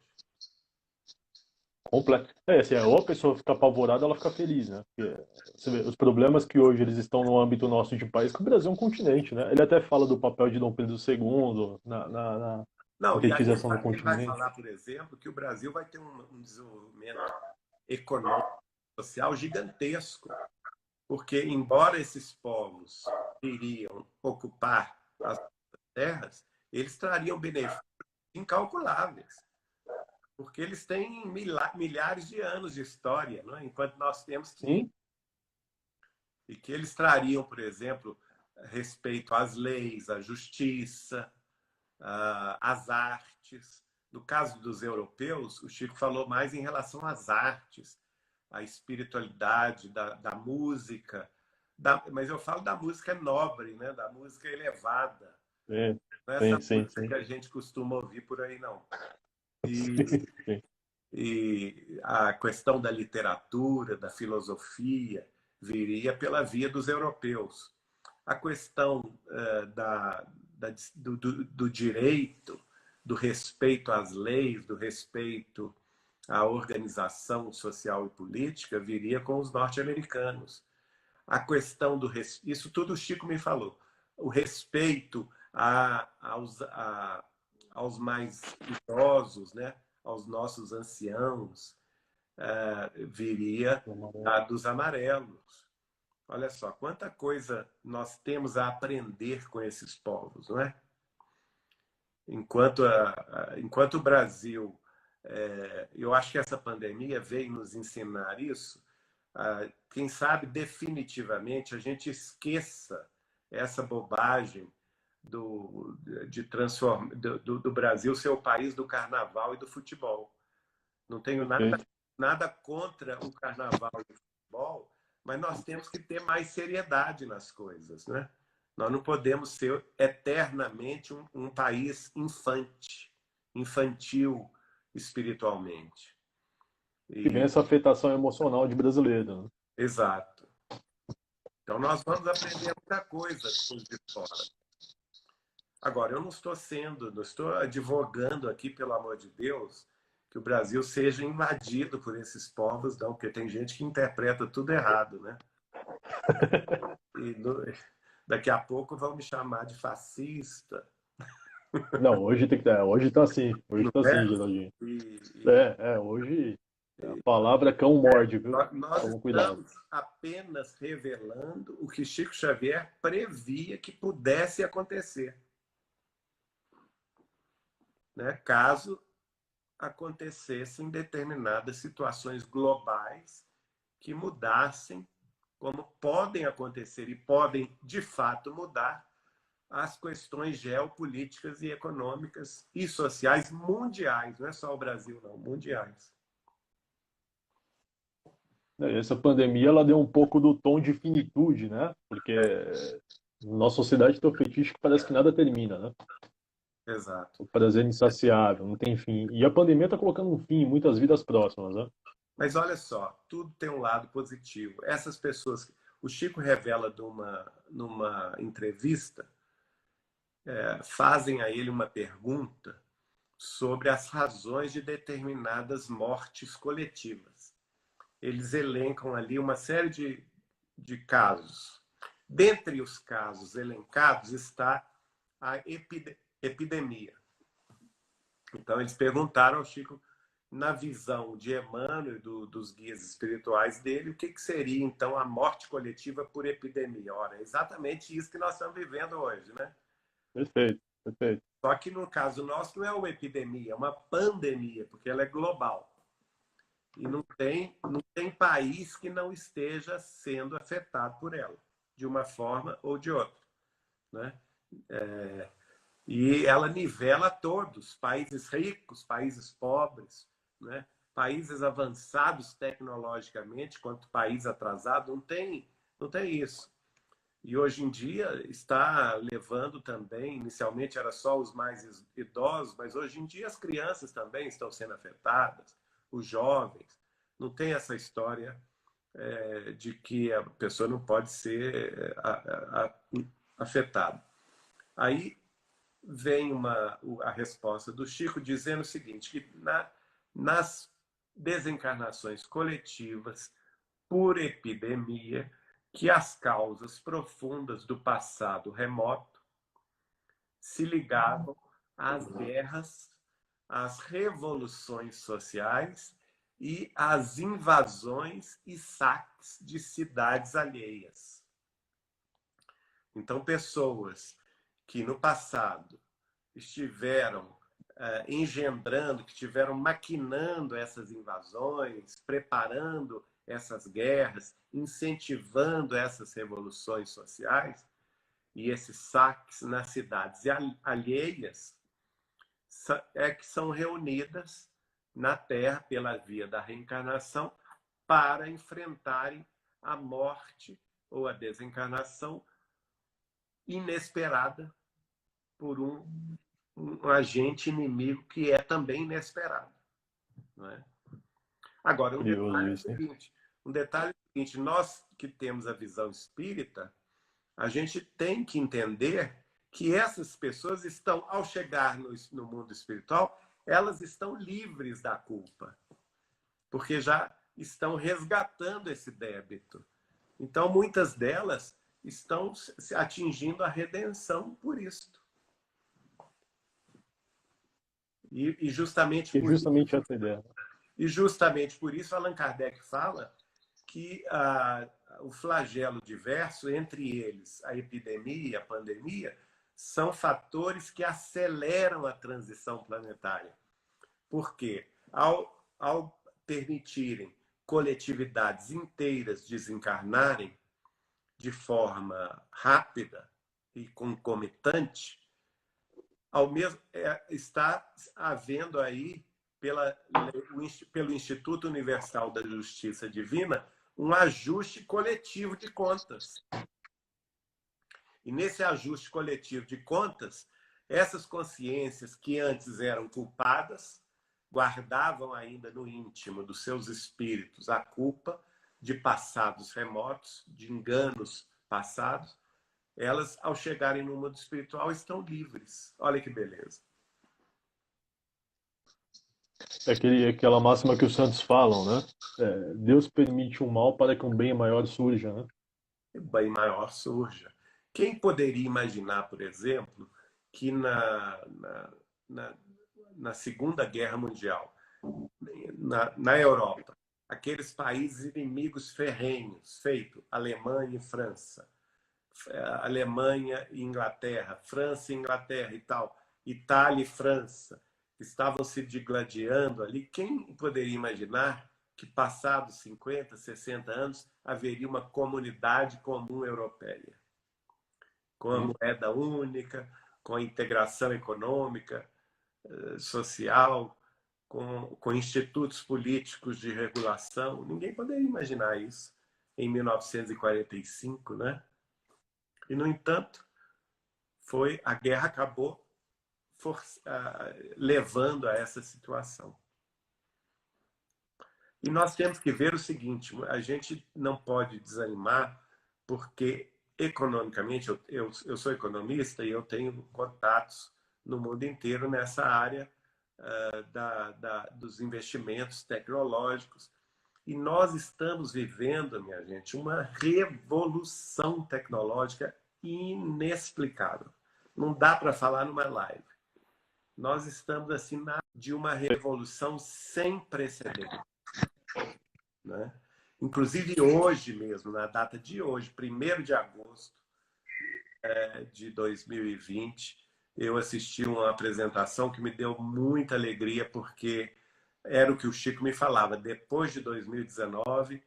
Completo. Assim, ou a pessoa fica apavorada, ela fica feliz, né? Porque, você vê, os problemas que hoje eles estão no âmbito nosso de país, que o Brasil é um continente, né? Ele até fala do papel de Dom Pedro II na Não, e aí sintetização do ele vai continente. falar, por exemplo, que o Brasil vai ter um desenvolvimento econômico, social gigantesco, porque embora esses povos iriam ocupar as terras, eles trariam benefícios incalculáveis, porque eles têm milhares de anos de história, não é? Enquanto nós temos que... Sim. E que eles trariam, por exemplo, respeito às leis, à justiça, às artes. No caso dos europeus, o Chico falou mais em relação às artes, à espiritualidade da música, mas eu falo da música nobre, né? Da música elevada. Não é essa música que a gente costuma ouvir por aí, não. E a questão da literatura, da filosofia, viria pela via dos europeus. A questão do direito, do respeito às leis, do respeito à organização social e política, viria com os norte-americanos. A questão do... Isso tudo o Chico me falou. O respeito aos mais idosos, né? Aos nossos anciãos, viria dos amarelos. Olha só, quanta coisa nós temos a aprender com esses povos, não é? Enquanto o Brasil... eu acho que essa pandemia veio nos ensinar isso. Quem sabe, definitivamente, a gente esqueça essa bobagem do Brasil ser o país do carnaval e do futebol. Não tenho nada contra o carnaval e o futebol, mas nós temos que ter mais seriedade nas coisas, né? Nós não podemos ser eternamente um país infantil espiritualmente. Que vem essa afetação emocional de brasileiro, né? Exato. Então nós vamos aprender muita coisa com os de fora. Agora, eu não estou advogando aqui, pelo amor de Deus, que o Brasil seja invadido por esses povos, não, porque tem gente que interpreta tudo errado, né? E daqui a pouco vão me chamar de fascista. Não, hoje tá assim, Não é? Geraldinho. E, Hoje a palavra cão morde, viu? nós Toma cuidado. estamos apenas revelando o que Chico Xavier previa que pudesse acontecer, né? Caso acontecessem determinadas situações globais que mudassem, como podem acontecer e podem, de fato, mudar as questões geopolíticas e econômicas e sociais mundiais. Não é só o Brasil, não, mundiais. Essa pandemia ela deu um pouco do tom de finitude, né? Porque nossa sociedade tem o fetiche que parece que nada termina, né? Exato. O prazer insaciável, não tem fim. E a pandemia está colocando um fim em muitas vidas próximas, né? Mas olha só, tudo tem um lado positivo. Essas pessoas, o Chico revela numa entrevista, fazem a ele uma pergunta sobre as razões de determinadas mortes coletivas. Eles elencam ali uma série de casos. Dentre os casos elencados está a epidemia. Então, eles perguntaram ao Chico, na visão de Emmanuel e dos guias espirituais dele, o que seria, então, a morte coletiva por epidemia. Ora, é exatamente isso que nós estamos vivendo hoje, né? Perfeito, perfeito. Só que, no caso nosso, não é uma epidemia, é uma pandemia, porque ela é global. E não tem país que não esteja sendo afetado por ela, de uma forma ou de outra, né? E ela nivela todos, países ricos, países pobres, né? Países avançados tecnologicamente, quanto país atrasado, não tem isso. E hoje em dia está levando também, inicialmente era só os mais idosos, mas hoje em dia as crianças também estão sendo afetadas, os jovens. Não tem essa história de que a pessoa não pode ser afetada. Aí vem a resposta do Chico dizendo o seguinte, que nas desencarnações coletivas por epidemia, que as causas profundas do passado remoto se ligavam às guerras, às revoluções sociais e às invasões e saques de cidades alheias. Então, pessoas que no passado estiveram engendrando, que estiveram maquinando essas invasões, preparando essas guerras, incentivando essas revoluções sociais e esses saques nas cidades alheias, que são reunidas na Terra pela via da reencarnação para enfrentarem a morte ou a desencarnação inesperada por um agente inimigo que é também inesperado. Não é? Agora, um detalhe seguinte, nós que temos a visão espírita, a gente tem que entender que essas pessoas estão, ao chegar no mundo espiritual, elas estão livres da culpa, porque já estão resgatando esse débito. Então, muitas delas estão atingindo a redenção por isto. E justamente essa ideia. E justamente por isso Allan Kardec fala que o flagelo diverso, entre eles a epidemia e a pandemia, são fatores que aceleram a transição planetária. Porque ao permitirem coletividades inteiras desencarnarem de forma rápida e concomitante, está havendo aí, pelo Instituto Universal da Justiça Divina, um ajuste coletivo de contas. E nesse ajuste coletivo de contas, essas consciências que antes eram culpadas, guardavam ainda no íntimo dos seus espíritos a culpa de passados remotos, de enganos passados. Elas, ao chegarem no mundo espiritual, estão livres. Olha que beleza. É aquela máxima que os santos falam, né? Deus permite um mal para que um bem maior surja, né? E bem maior surja. Quem poderia imaginar, por exemplo, que na Segunda Guerra Mundial, na Europa, aqueles países inimigos ferrenhos, feito Alemanha e França, Alemanha e Inglaterra, França e Inglaterra e tal, Itália e França, estavam se digladiando ali. Quem poderia imaginar que, passados 50, 60 anos, haveria uma comunidade comum europeia, com a moeda única, com a integração econômica, social, com institutos políticos de regulação? Ninguém poderia imaginar isso em 1945, né? E, no entanto, a guerra acabou levando a essa situação. E nós temos que ver o seguinte: a gente não pode desanimar, porque economicamente, eu sou economista e eu tenho contatos no mundo inteiro nessa área dos investimentos tecnológicos. E nós estamos vivendo, minha gente, uma revolução tecnológica inexplicável. Não dá para falar numa live. Nós estamos assim de uma revolução sem precedentes, né? Inclusive hoje mesmo, na data de hoje, 1º de agosto de 2020, eu assisti uma apresentação que me deu muita alegria, porque era o que o Chico me falava. Depois de 2019,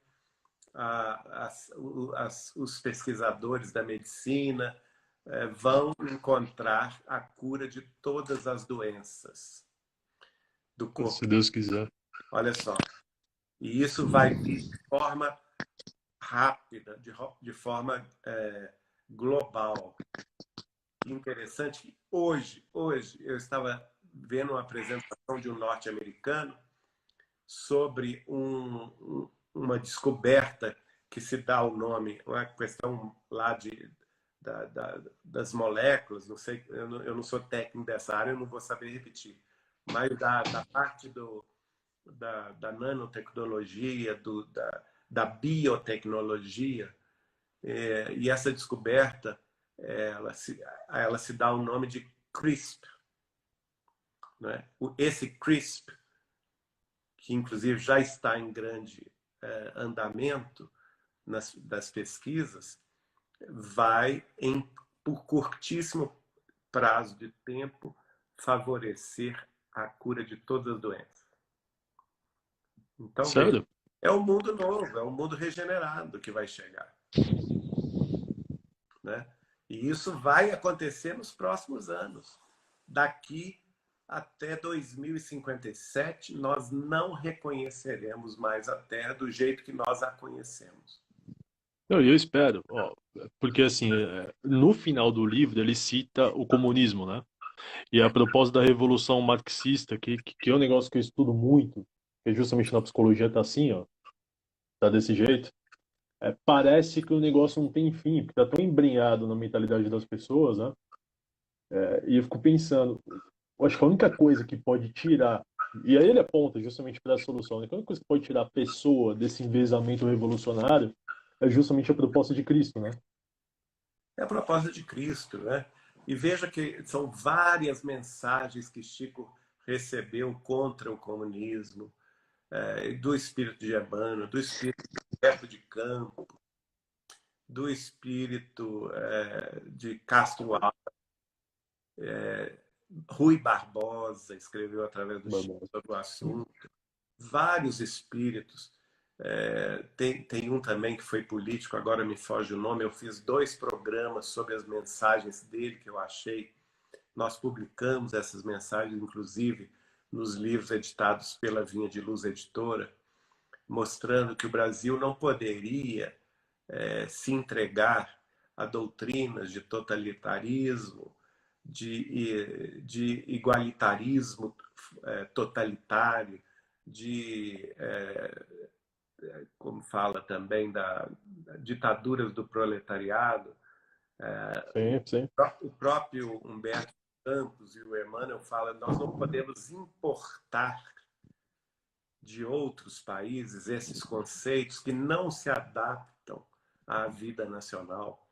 os pesquisadores da medicina vão encontrar a cura de todas as doenças do corpo. Se Deus quiser. Olha só. E isso vai vir de forma rápida, de forma global. Interessante que hoje eu estava vendo uma apresentação de um norte-americano sobre uma descoberta que se dá o nome, uma questão lá das moléculas, não sei, eu não sou técnico dessa área, eu não vou saber repetir, mas da parte da nanotecnologia, da biotecnologia, e essa descoberta ela se dá o nome de CRISP, né? Esse CRISP, que inclusive já está em grande andamento das pesquisas, vai, por curtíssimo prazo de tempo, favorecer a cura de todas as doenças. Então, Sério? é um mundo novo, é um mundo regenerado que vai chegar, né? E isso vai acontecer nos próximos anos. Daqui até 2057, nós não reconheceremos mais a Terra do jeito que nós a conhecemos. Eu espero, porque assim, no final do livro ele cita o comunismo, né? E a propósito da revolução marxista, que é um negócio que eu estudo muito, que justamente na psicologia tá assim, tá desse jeito. Parece que o negócio não tem fim, porque tá tão embrenhado na mentalidade das pessoas, né? E eu fico pensando, eu acho que a única coisa que pode tirar, e aí ele aponta justamente para a solução, né? A única coisa que pode tirar a pessoa desse envezamento revolucionário é justamente a proposta de Cristo, né? É a proposta de Cristo, né? E veja que são várias mensagens que Chico recebeu contra o comunismo, do espírito de Emmanuel, do espírito de Humberto de Campos, do espírito de Castro Alves, Rui Barbosa escreveu através do Chico sobre o assunto. Vários espíritos. Tem um também que foi político, agora me foge o nome. Eu fiz 2 programas sobre as mensagens dele que eu achei. Nós publicamos essas mensagens, inclusive, nos livros editados pela Vinha de Luz Editora. mostrando que o Brasil não poderia se entregar a doutrinas de totalitarismo, de igualitarismo totalitário, como fala também, da ditaduras do proletariado. Sim, sim. O próprio Humberto Campos e o Emmanuel falam: nós não podemos importar de outros países esses conceitos que não se adaptam à vida nacional,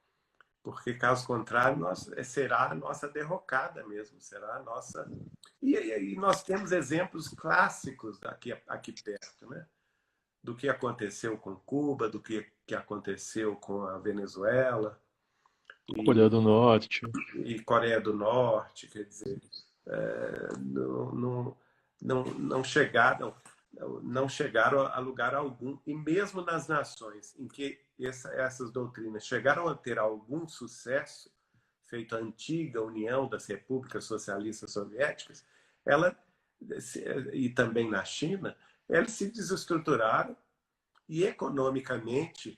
porque caso contrário será a nossa derrocada mesmo, será a nossa. E nós temos exemplos clássicos aqui perto, né? Do que aconteceu com Cuba, do que aconteceu com a Venezuela Coreia do Norte. e Coreia do Norte, quer dizer, não chegaram a lugar algum, e mesmo nas nações em que essas doutrinas chegaram a ter algum sucesso, feito a antiga União das Repúblicas Socialistas Soviéticas, e também na China, elas se desestruturaram e economicamente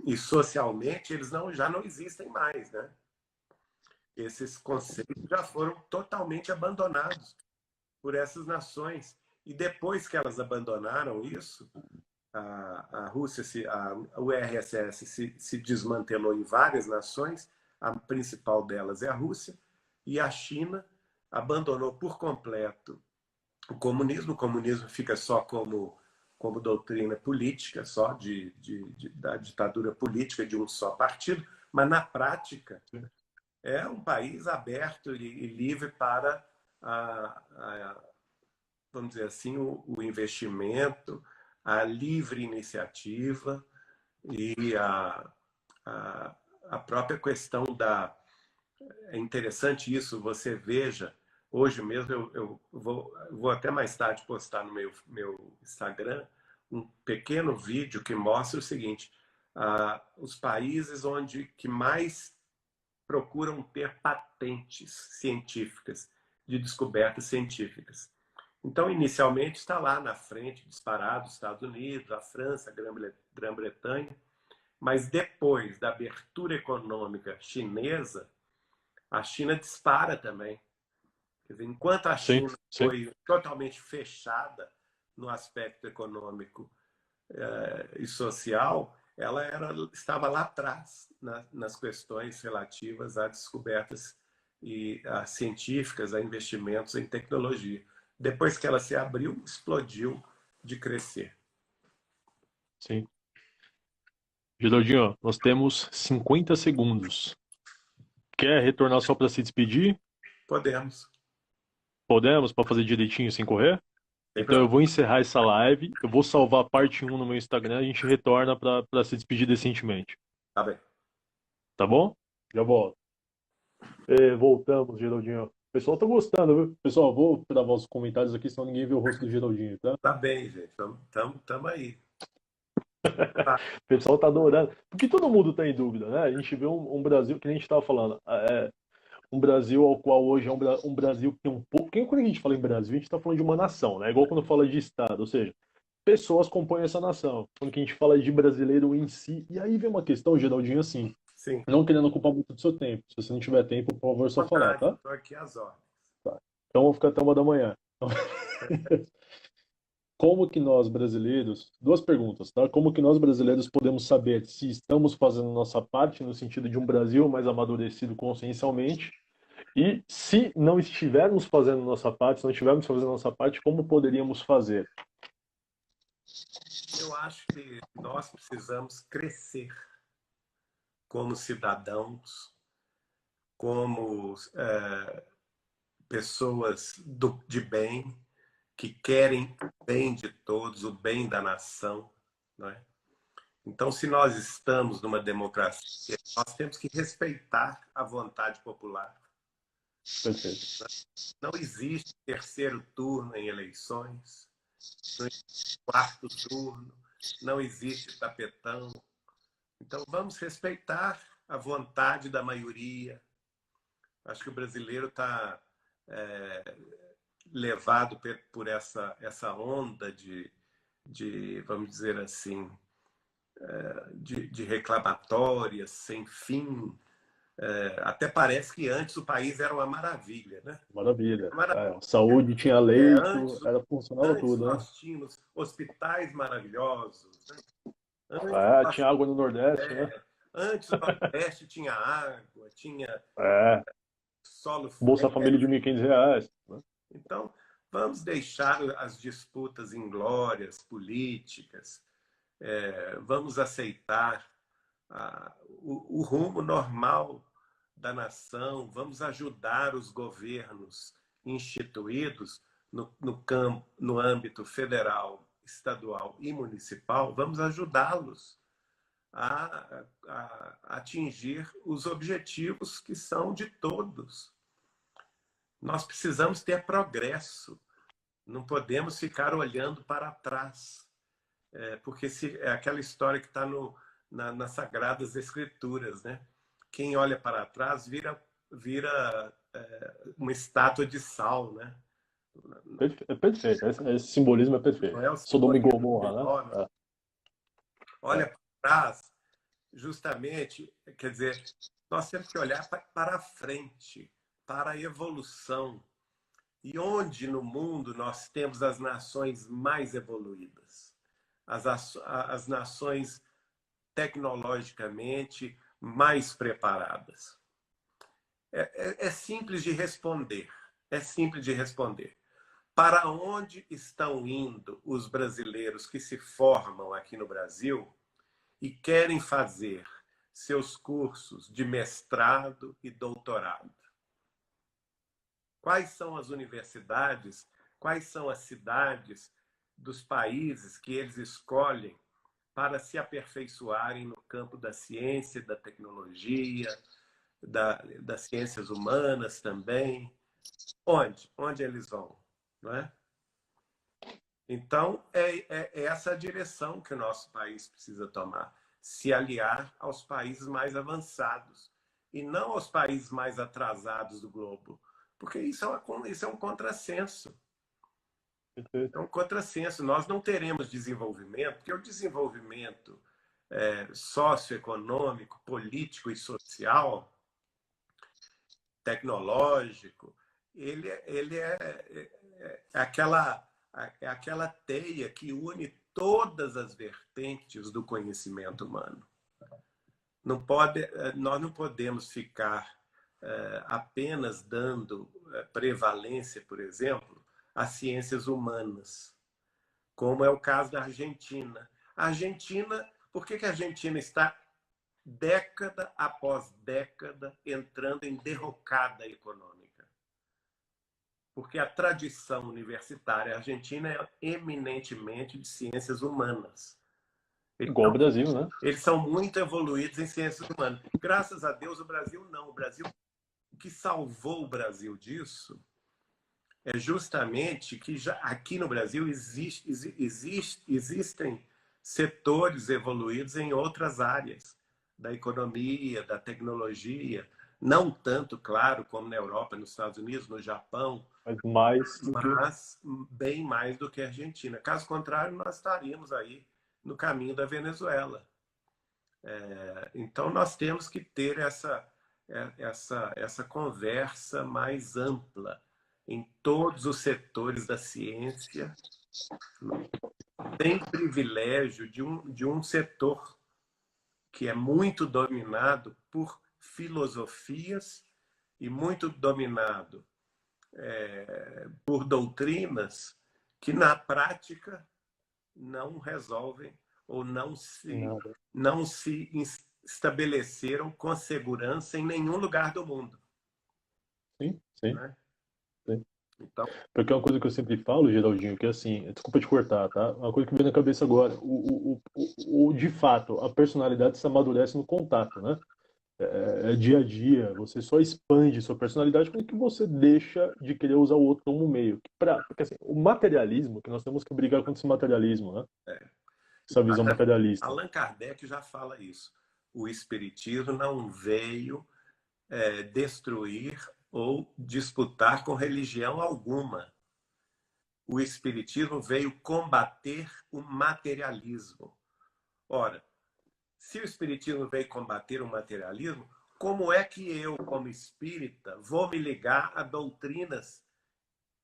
e socialmente eles já não existem mais, né? Esses conceitos já foram totalmente abandonados por essas nações. E depois que elas abandonaram isso, a Rússia, a URSS se desmantelou em várias nações, a principal delas é a Rússia, e a China abandonou por completo o comunismo. O comunismo fica só como doutrina política, só da ditadura política de um só partido, mas na prática é um país aberto e livre para vamos dizer assim, o investimento, a livre iniciativa e a própria questão da... É interessante isso, você veja, hoje mesmo eu vou até mais tarde postar no meu Instagram um pequeno vídeo que mostra o seguinte: os países que mais procuram ter patentes científicas, de descobertas científicas. Então, inicialmente, está lá na frente, disparado, os Estados Unidos, a França, a Grã-Bretanha, mas depois da abertura econômica chinesa, a China dispara também. Quer dizer, enquanto a Sim, China sim. foi totalmente fechada no aspecto econômico e social, ela estava lá atrás nas questões relativas a descobertas a científicas, a investimentos em tecnologia. Depois que ela se abriu, explodiu de crescer. Sim. Geraldinho, nós temos 50 segundos. Quer retornar só para se despedir? Podemos. Podemos, para fazer direitinho sem correr? Sem Então eu problema. vou encerrar essa live, eu vou salvar a parte 1 no meu Instagram, a gente retorna para se despedir decentemente. Tá bem. Tá bom? Já volto. Voltamos, Geraldinho. O pessoal tá gostando, viu? Pessoal, vou gravar os comentários aqui, senão ninguém vê o rosto do Geraldinho, tá? Tá bem, gente. Tamo aí. O pessoal tá adorando. Porque todo mundo tá em dúvida, né? A gente vê um Brasil, que a gente tava falando, um Brasil ao qual hoje é um Brasil que tem um pouco... Porque quando a gente fala em Brasil, a gente tá falando de uma nação, né? Igual quando fala de Estado, ou seja, pessoas compõem essa nação. Quando que a gente fala de brasileiro em si, e aí vem uma questão, Geraldinho, assim, Sim. não querendo ocupar muito do seu tempo. Se você não tiver tempo, por favor, só falar, tá? Estou aqui às ordens. Então vou ficar até 1 da manhã. Como que nós brasileiros, duas perguntas, tá? Como que nós brasileiros podemos saber se estamos fazendo nossa parte no sentido de um Brasil mais amadurecido consciencialmente e se não estivermos fazendo nossa parte, se não estivermos fazendo nossa parte, como poderíamos fazer? Eu acho que nós precisamos crescer como cidadãos, como pessoas de bem, que querem o bem de todos, o bem da nação, não é? Então, se nós estamos numa democracia, nós temos que respeitar a vontade popular. Perfeito. Não existe terceiro turno em eleições, não existe quarto turno, não existe tapetão. Então, vamos respeitar a vontade da maioria. Acho que o brasileiro está levado por essa onda de vamos dizer assim, de reclamatórias sem fim. Até parece que antes o país era uma maravilha, né? Maravilha. Maravilha. Saúde, tinha Antes, leito, funcionava antes tudo, né? nós tínhamos hospitais maravilhosos, né? Antes, Tinha água no Nordeste, né? antes o Nordeste tinha água, tinha É, solo Bolsa Família de R$ 1.500, né? Então, vamos deixar as disputas inglórias políticas, vamos aceitar o rumo normal da nação, vamos ajudar os governos instituídos no âmbito federal, estadual e municipal, vamos ajudá-los a atingir os objetivos que são de todos. Nós precisamos ter progresso, não podemos ficar olhando para trás, porque é aquela história que está nas Sagradas Escrituras, né? Quem olha para trás vira uma estátua de sal, né? É perfeito, esse simbolismo é perfeito. Não é o Sodoma e simbolismo Gomorra, de né? Jó, não. Olha para trás, justamente, quer dizer, nós temos que olhar para frente, para a evolução. E onde no mundo nós temos as nações mais evoluídas? As nações tecnologicamente mais preparadas. É simples de responder. É simples de responder. Para onde estão indo os brasileiros que se formam aqui no Brasil e querem fazer seus cursos de mestrado e doutorado? Quais são as universidades, quais são as cidades dos países que eles escolhem para se aperfeiçoarem no campo da ciência, da tecnologia, das ciências humanas também? Onde eles vão? Não é? Então, é essa a direção que o nosso país precisa tomar. Se aliar aos países mais avançados e não aos países mais atrasados do globo. Porque isso é um contrassenso. É um contrassenso. Nós não teremos desenvolvimento, porque o desenvolvimento socioeconômico, político e social, tecnológico, ele é aquela teia que une todas as vertentes do conhecimento humano. Nós não podemos ficar apenas dando prevalência, por exemplo, às ciências humanas, como é o caso da Argentina. Por que a Argentina está década após década entrando em derrocada econômica? Porque a tradição universitária argentina é eminentemente de ciências humanas. Igual o Brasil, né? Eles são muito evoluídos em ciências humanas. Graças a Deus, o Brasil não. O que salvou o Brasil disso é justamente que aqui no Brasil existem setores evoluídos em outras áreas da economia, da tecnologia, não tanto, claro, como na Europa, nos Estados Unidos, no Japão, mas bem mais do que a Argentina. Caso contrário, nós estaríamos aí no caminho da Venezuela. Então, nós temos que ter essa conversa mais ampla em todos os setores da ciência, sem privilégio de um setor que é muito dominado por filosofias e muito dominado por doutrinas que, na prática, não resolvem ou não se estabeleceram com segurança em nenhum lugar do mundo. Sim, sim. Né? Sim. Então, porque é uma coisa que eu sempre falo, Geraldinho, que é assim, desculpa te cortar, tá? Uma coisa que me vem na cabeça agora, de fato, a personalidade se amadurece no contato, né? É dia a dia, você só expande sua personalidade quando que você deixa de querer usar o outro como meio. Porque assim, o materialismo, que nós temos que brigar contra esse materialismo, né? Essa visão materialista. Allan Kardec já fala isso. O espiritismo não veio destruir ou disputar com religião alguma. o Espiritismo veio combater o materialismo. Ora, se o Espiritismo veio combater o materialismo, como é que eu, como espírita, vou me ligar a doutrinas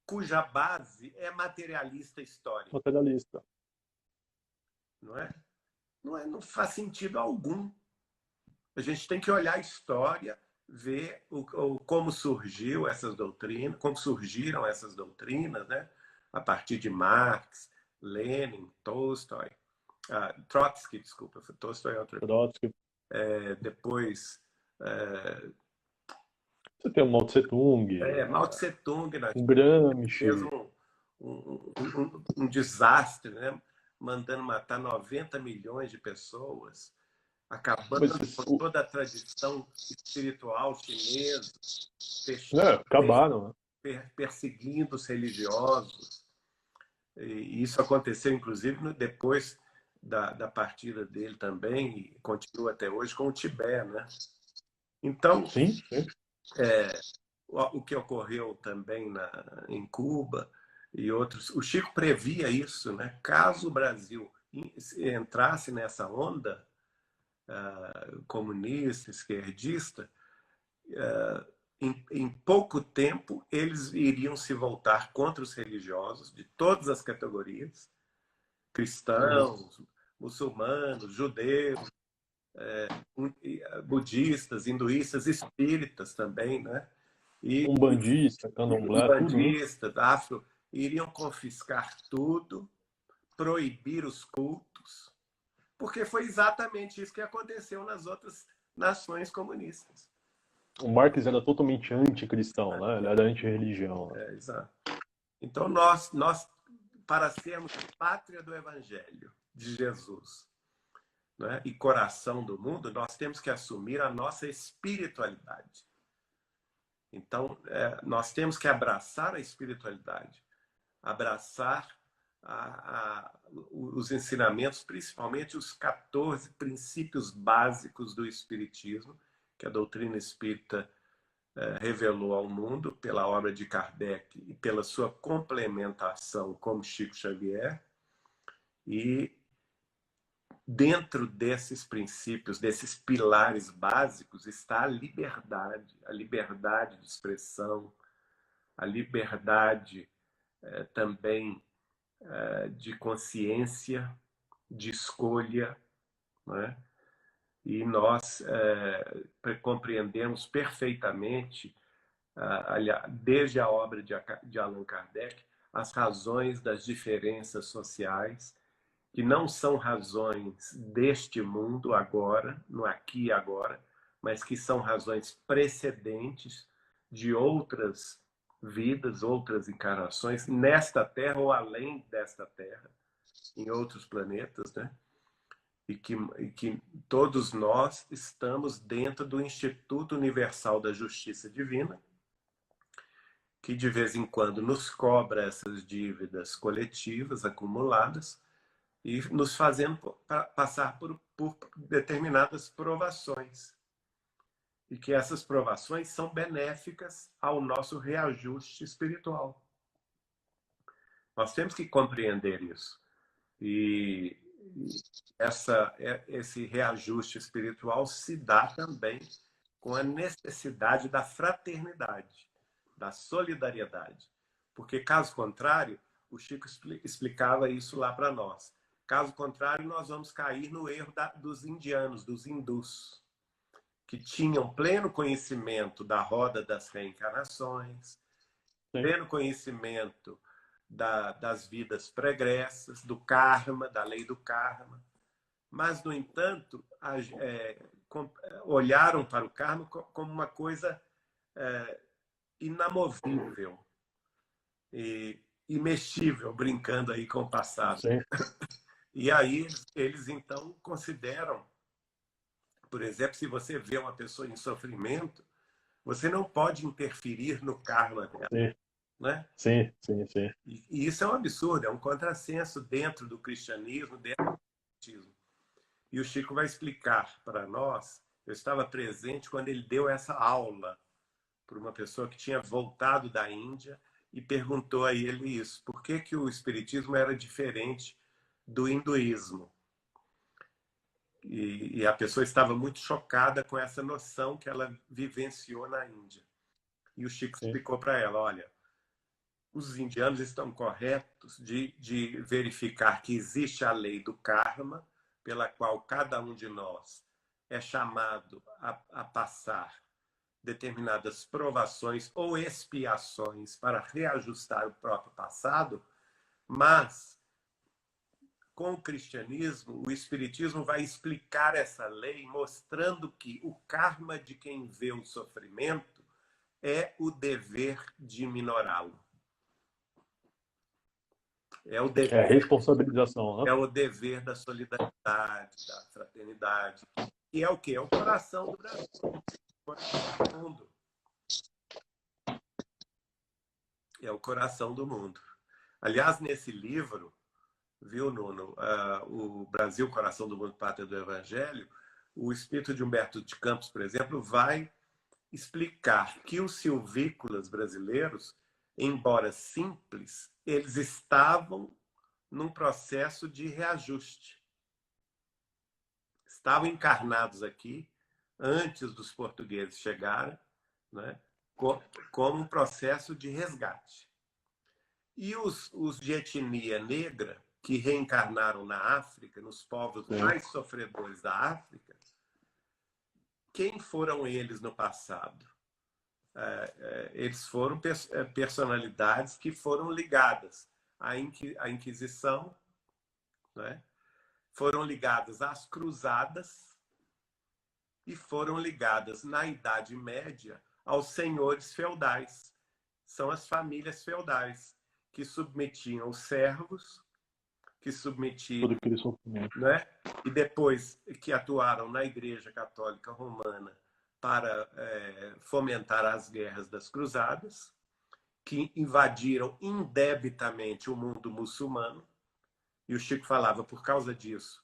cuja base é materialista histórica? Materialista. Não é? Não faz sentido algum. A gente tem que olhar a história, ver como surgiu essas doutrinas, como surgiram essas doutrinas, né? A partir de Marx, Lenin, Tolstói, Trotsky, desculpa, Tolstói é outro. Trotsky. Depois, Você tem o Mao Tse Tung, Mao Tse Tung, né? o Gramsci. Fez um desastre, né? Mandando matar 90 milhões de pessoas, acabando com toda a tradição espiritual chinesa, acabaram, né? Perseguindo os religiosos. E isso aconteceu, inclusive, depois da partida dele também, e continua até hoje com o Tibete, né? Então, sim. O que ocorreu também em Cuba e outros, o Chico previa isso, né? Caso o Brasil entrasse nessa onda comunista, esquerdista, em pouco tempo eles iriam se voltar contra os religiosos de todas as categorias, cristãos, muçulmanos, judeus, budistas, hinduístas, espíritas também, né? E Umbandista, candomblé, umbandistas, afro, iriam confiscar tudo, proibir os cultos, porque foi exatamente isso que aconteceu nas outras nações comunistas. O Marx era totalmente anticristão, né? Ele era anti-religião. Né? Exato. Então, nós, para sermos pátria do Evangelho de Jesus, né, e coração do mundo, nós temos que assumir a nossa espiritualidade. Então, nós temos que abraçar a espiritualidade, abraçar os ensinamentos, principalmente os 14 princípios básicos do Espiritismo, que a doutrina espírita revelou ao mundo pela obra de Kardec e pela sua complementação como Chico Xavier. E dentro desses princípios, desses pilares básicos, está a liberdade de expressão, a liberdade também de consciência, de escolha, né? E nós compreendemos perfeitamente, desde a obra de Allan Kardec, as razões das diferenças sociais, que não são razões deste mundo agora, no aqui e agora, mas que são razões precedentes de outras vidas, outras encarnações, nesta Terra ou além desta Terra, em outros planetas, né? E que todos nós estamos dentro do Instituto Universal da Justiça Divina, que de vez em quando nos cobra essas dívidas coletivas acumuladas, e nos fazendo passar por determinadas provações. E que essas provações são benéficas ao nosso reajuste espiritual. Nós temos que compreender isso. E esse reajuste espiritual se dá também com a necessidade da fraternidade, da solidariedade. Porque, caso contrário, o Chico explicava isso lá para nós. Caso contrário, nós vamos cair no erro dos indianos, dos hindus, que tinham pleno conhecimento da roda das reencarnações, pleno conhecimento das vidas pregressas, do karma, da lei do karma. Mas, no entanto, olharam para o karma como uma coisa inamovível e imexível, brincando aí com o passado. Sim. E aí eles então consideram, por exemplo, se você vê uma pessoa em sofrimento, você não pode interferir no karma dela. Sim. Né? Sim. E isso é um absurdo, é um contrassenso dentro do cristianismo, dentro do cristianismo. E o Chico vai explicar para nós, eu estava presente quando ele deu essa aula para uma pessoa que tinha voltado da Índia e perguntou a ele isso: por que que o espiritismo era diferente do hinduísmo? E a pessoa estava muito chocada com essa noção que ela vivenciou na Índia. E o Chico Sim. explicou para ela: olha, os indianos estão corretos de verificar que existe a lei do karma, pela qual cada um de nós é chamado a passar determinadas provações ou expiações para reajustar o próprio passado, mas com o cristianismo, o espiritismo vai explicar essa lei, mostrando que o karma de quem vê o sofrimento é o dever de minorá-lo. É o É a dever, responsabilização, né? é o dever da solidariedade, da fraternidade. E é o quê? É o coração do Brasil, o coração do mundo. É o coração do mundo. Aliás, nesse livro, viu, Nuno, o Brasil, Coração do Mundo, Pátria do Evangelho, o espírito de Humberto de Campos, por exemplo, vai explicar que os silvícolas brasileiros, embora simples, eles estavam num processo de reajuste. Estavam encarnados aqui antes dos portugueses chegarem, né, como um processo de resgate. E os de etnia negra, que reencarnaram na África, nos povos mais sofredores da África, quem foram eles no passado? Eles foram personalidades que foram ligadas à Inquisição, né? Foram ligadas às cruzadas e foram ligadas, na Idade Média, aos senhores feudais. São as famílias feudais que submetiam os servos, que submetiam, Todo aquele sofrimento. né? E depois que atuaram na Igreja Católica Romana para fomentar as guerras das cruzadas, que invadiram indebitamente o mundo muçulmano. E o Chico falava, por causa disso,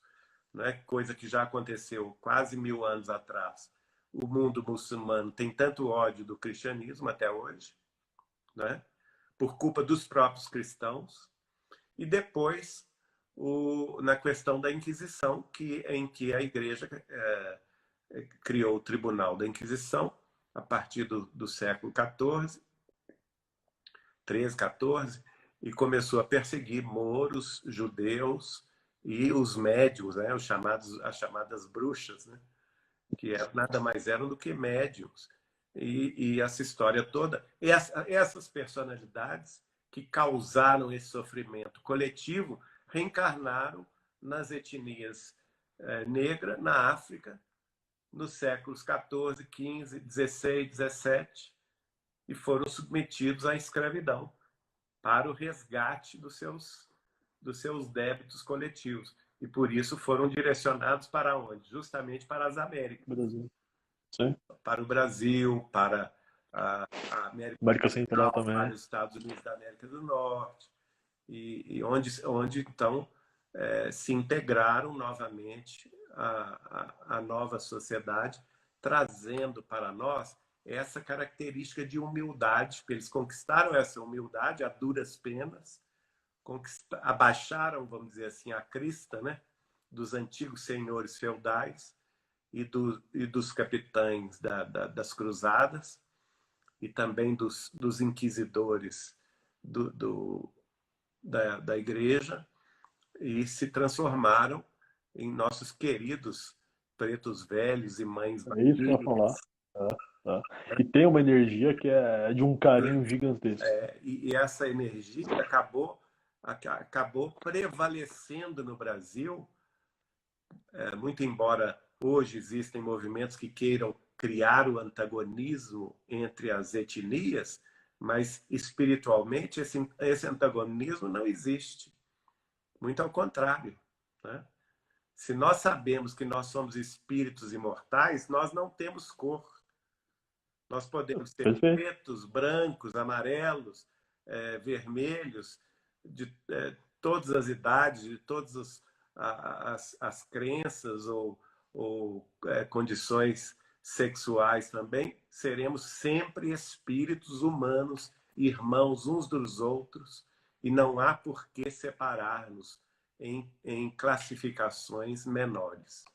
né, coisa que já aconteceu quase 1000 anos atrás, o mundo muçulmano tem tanto ódio do cristianismo até hoje, né, por culpa dos próprios cristãos. E depois, na questão da Inquisição, em que a Igreja criou o Tribunal da Inquisição a partir do século XIV, 13, 14, e começou a perseguir mouros, judeus e os médiuns, né, as chamadas bruxas, né, que nada mais eram do que médiuns. E essa história toda, essas personalidades que causaram esse sofrimento coletivo reencarnaram nas etnias negra, na África, nos séculos 14, 15, 16, 17, e foram submetidos à escravidão para o resgate dos seus débitos coletivos. E por isso foram direcionados para onde? Justamente para as Américas. Brasil. Sim. Para o Brasil, para a América América Central Central, para também. os Estados Unidos da América do Norte, e onde então se integraram novamente a nova sociedade, trazendo para nós essa característica de humildade, porque eles conquistaram essa humildade a duras penas, abaixaram, vamos dizer assim, a crista, né, dos antigos senhores feudais e dos capitães das cruzadas, e também dos inquisidores da igreja, e se transformaram em nossos queridos pretos velhos e mães É isso que eu ia falar. E tem uma energia que é de um carinho gigantesco. E essa energia acabou prevalecendo no Brasil, muito embora hoje existem movimentos que queiram criar o antagonismo entre as etnias, mas espiritualmente esse antagonismo não existe. Muito ao contrário, né? Se nós sabemos que nós somos espíritos imortais, nós não temos cor. Nós podemos ser Perfeito. pretos, brancos, amarelos, vermelhos, de todas as idades, de todas as crenças ou condições sexuais também. Seremos sempre espíritos humanos irmãos uns dos outros, e não há por que separar-nos em classificações menores.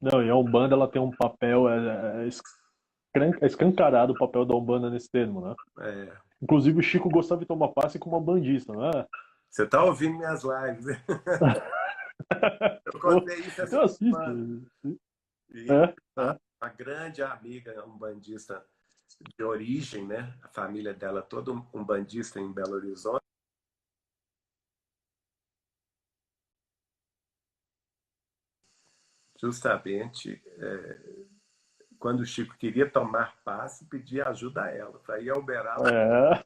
Não, e a Umbanda ela tem um papel, é escancarado o papel da Umbanda nesse termo, né? É, Inclusive o Chico gostava de tomar passe com uma bandista, não é? você está ouvindo minhas lives, né? Eu Eu, contei isso eu essa semana. assisto. E É, é. uma grande amiga umbandista de origem, né? A família dela toda umbandista em Belo Horizonte. Justamente quando o Chico queria tomar passe, pedia ajuda a ela, para ir ao Uberaba. É,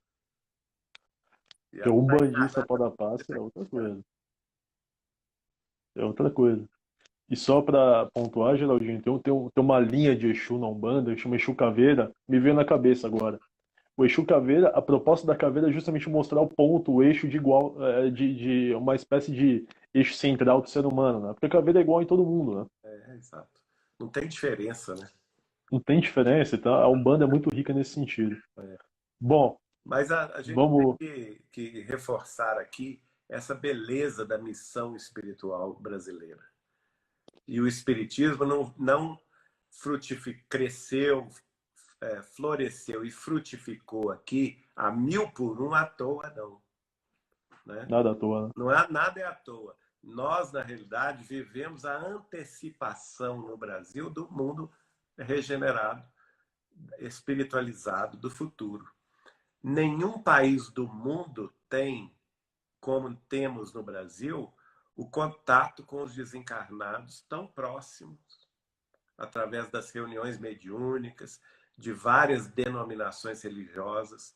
E que ela um está bandista encarnada. para dar passe é outra coisa. É outra coisa. E só para pontuar, Geraldinho, tem uma linha de Exu na Umbanda, que chama Exu Caveira, me veio na cabeça agora. O Exu Caveira, a proposta da caveira é justamente mostrar o ponto, o eixo de igual, de uma espécie de eixo central do ser humano, né? Porque a caveira é igual em todo mundo, né? Exato. Não tem diferença, né? Não tem diferença, tá? A Umbanda é muito rica nesse sentido. Bom, Mas a gente tem vamos. que reforçar aqui essa beleza da missão espiritual brasileira. E o espiritismo não cresceu, floresceu e frutificou aqui a 1000 por 1 à toa, não. Né? Nada à toa, né? Não é nada é à toa. Nós, na realidade, vivemos a antecipação no Brasil do mundo regenerado, espiritualizado do futuro. Nenhum país do mundo tem, como temos no Brasil, o contato com os desencarnados tão próximos, através das reuniões mediúnicas, de várias denominações religiosas,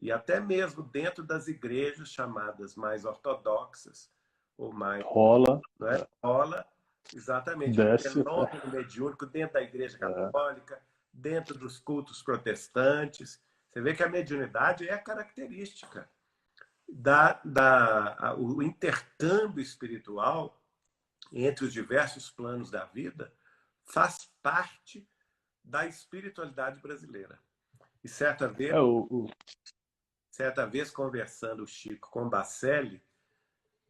e até mesmo dentro das igrejas chamadas mais ortodoxas, ou mais. Rola, Não é? Rola exatamente o desce. fenômeno mediúnico dentro da igreja É, católica, dentro dos cultos protestantes. Você vê que a mediunidade é a característica o intercâmbio espiritual entre os diversos planos da vida faz parte da espiritualidade brasileira. E é certa vez conversando o Chico com o Bacelli,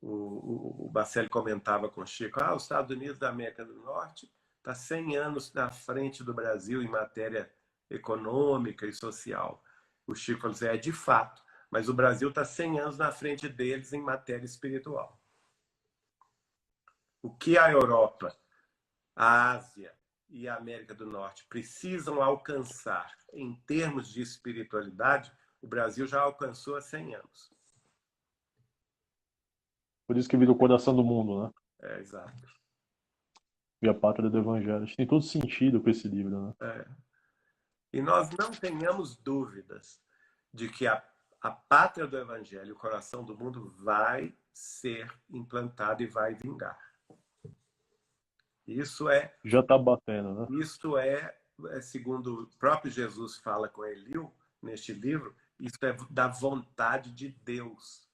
o Bacelli comentava com o Chico, os Estados Unidos da América do Norte está 100 anos na frente do Brasil em matéria econômica e social. O Chico falou assim, de fato, mas o Brasil está 100 anos na frente deles em matéria espiritual. O que a Europa, a Ásia e a América do Norte precisam alcançar em termos de espiritualidade, o Brasil já alcançou há 100 anos. por isso que vira o coração do mundo, né? Exato. E a pátria do Evangelho. Acho que tem todo sentido com esse livro, né? E nós não tenhamos dúvidas de que a pátria do Evangelho, o coração do mundo, vai ser implantado e vai vingar. Isso é, Já tá batendo, né? segundo o próprio Jesus fala com Eliú, neste livro, isso é da vontade de Deus.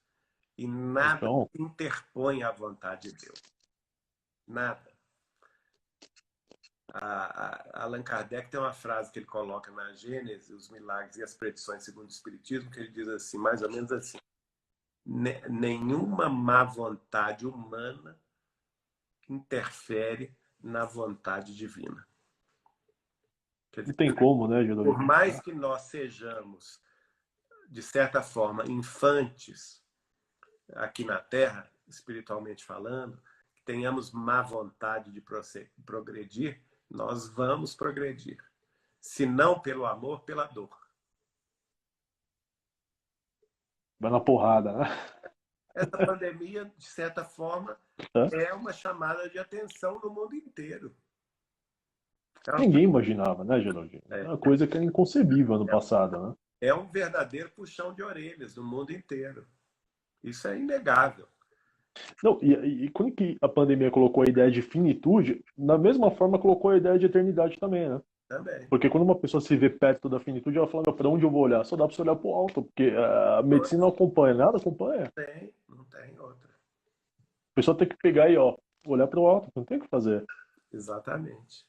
E nada Então, interpõe à vontade de Deus. Nada. Allan Kardec tem uma frase que ele coloca na Gênese, os milagres e as predições segundo o Espiritismo, que ele diz assim, mais ou menos assim, nenhuma má vontade humana interfere na vontade divina. Quer não dizer, tem como, né, por Geraldinho? mais que nós sejamos, de certa forma, infantes aqui na Terra, espiritualmente falando, que tenhamos má vontade de progredir, nós vamos progredir. Se não pelo amor, pela dor. Vai na porrada, né? Essa pandemia, de certa forma, É? é uma chamada de atenção no mundo inteiro. Ninguém imaginava, né, Geraldinho? É uma coisa que era inconcebível no passado, né? É um verdadeiro puxão de orelhas no mundo inteiro. Isso é inegável. Não, e quando que a pandemia colocou a ideia de finitude, da mesma forma colocou a ideia de eternidade também, né? Também. Porque quando uma pessoa se vê perto da finitude, ela fala, para onde eu vou olhar? Só dá para você olhar para o alto, porque a medicina não acompanha, nada acompanha. Não tem outra. A pessoa tem que pegar e, ó, olhar para o alto, não tem o que fazer, Exatamente.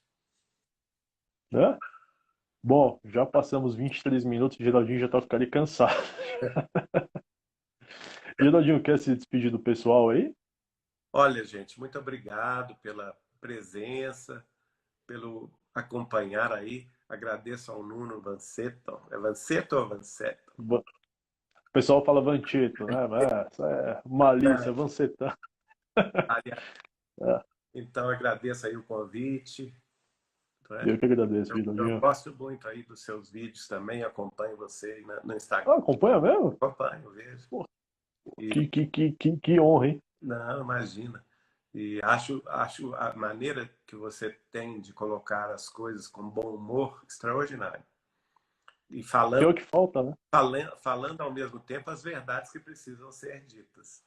né? Bom, já passamos 23 minutos, o Geraldinho já tá ficando ali cansado. Geraldinho, quer se despedir do pessoal aí? Olha, gente, muito obrigado pela presença, pelo acompanhar aí. Agradeço ao Nuno Vanceto. É Vanceto ou Vanceto? O pessoal fala Vancheto, né? Isso é malícia, Vancetão. Então, agradeço aí o convite. Né? Eu que agradeço, Eu Geraldinho. gosto muito aí dos seus vídeos também, acompanho você aí no Instagram. Ah, acompanha mesmo? Acompanho, vejo. Pô, E, que honra, hein? não, imagina. E acho a maneira que você tem de colocar as coisas com bom humor extraordinário. E Que é o que falta, né? falando ao mesmo tempo as verdades que precisam ser ditas.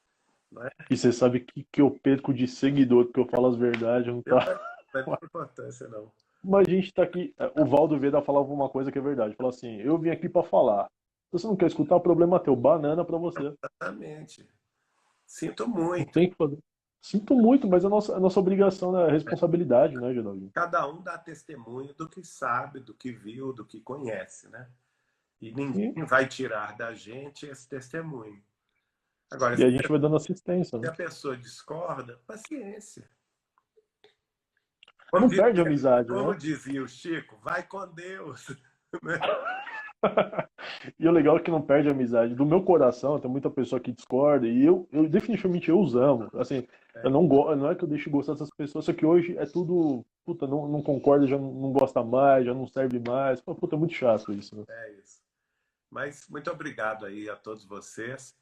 Não é? E você sabe que eu perco de seguidor porque eu falo as verdades, não Eu tá? não tem importância, não. Mas a gente tá aqui. O Valdo Veda falava uma coisa que é verdade. Falou assim: eu vim aqui pra falar. Se você não quer escutar, o problema é teu. Banana pra você. Exatamente. Sinto Não muito. tem que fazer. Sinto muito, mas a nossa obrigação, né? É responsabilidade, né, Geraldinho? Cada um dá testemunho do que sabe, do que viu, do que conhece, né? E ninguém E, vai tirar da gente esse testemunho. Agora, e a gente vai dando assistência, se né? a pessoa discorda, paciência. Não perde a amizade, Como né? dizia o Chico, vai com Deus. Né? E o legal é que não perde a amizade. Do meu coração, tem muita pessoa que discorda, e eu definitivamente eu os amo. Assim, eu não, não é que eu deixe de gostar dessas pessoas, só que hoje é tudo, puta, não concorda, já não gosta mais, já não serve mais. Puta, é muito chato isso, né? É isso. Mas muito obrigado aí a todos vocês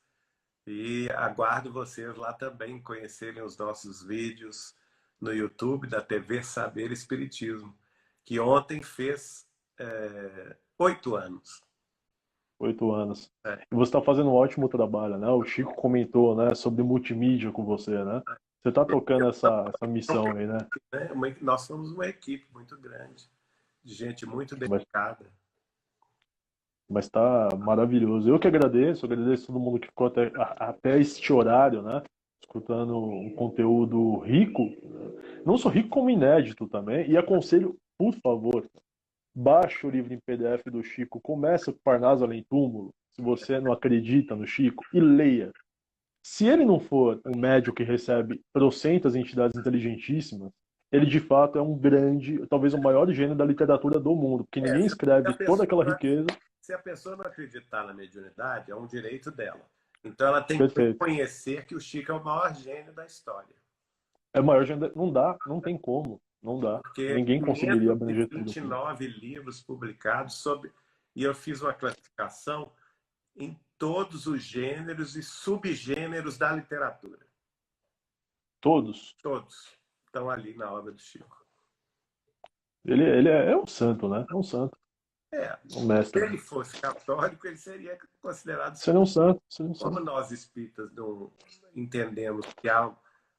e aguardo vocês lá também conhecerem os nossos vídeos no YouTube da TV Saber Espiritismo, que ontem fez 8 anos. 8 anos. É, E você está fazendo um ótimo trabalho, né? O Chico comentou, né, sobre multimídia com você, né? Você está tocando essa missão aí, né? né? Nós somos uma equipe muito grande, de gente muito Mas, dedicada. mas tá maravilhoso. Eu que agradeço todo mundo que ficou até este horário, né? Escutando um conteúdo rico, não só rico como inédito também. E aconselho, por favor, baixe o livro em PDF do Chico, começa com Parnaso Além Túmulo, se você não acredita no Chico, e leia. Se ele não for um médium que recebe trocentas entidades inteligentíssimas, ele de fato é um grande, talvez o maior gênio da literatura do mundo, porque É, ninguém se a escreve toda aquela pessoa, riqueza. se a pessoa não acreditar na mediunidade, é um direito dela. Então ela tem que Perfeito. reconhecer que o Chico é o maior gênio da história. É o maior gênio. Não dá, não tem como. Não dá. Porque Ninguém conseguiria abranger tudo aqui. 529 livros publicados e eu fiz uma classificação em todos os gêneros e subgêneros da literatura. Todos. Todos estão ali na obra do Chico. Ele é um santo, né? É um santo. Um Se mestre. ele fosse católico, ele seria considerado Seria um santo. Seria um como santo. nós espíritas não entendemos que há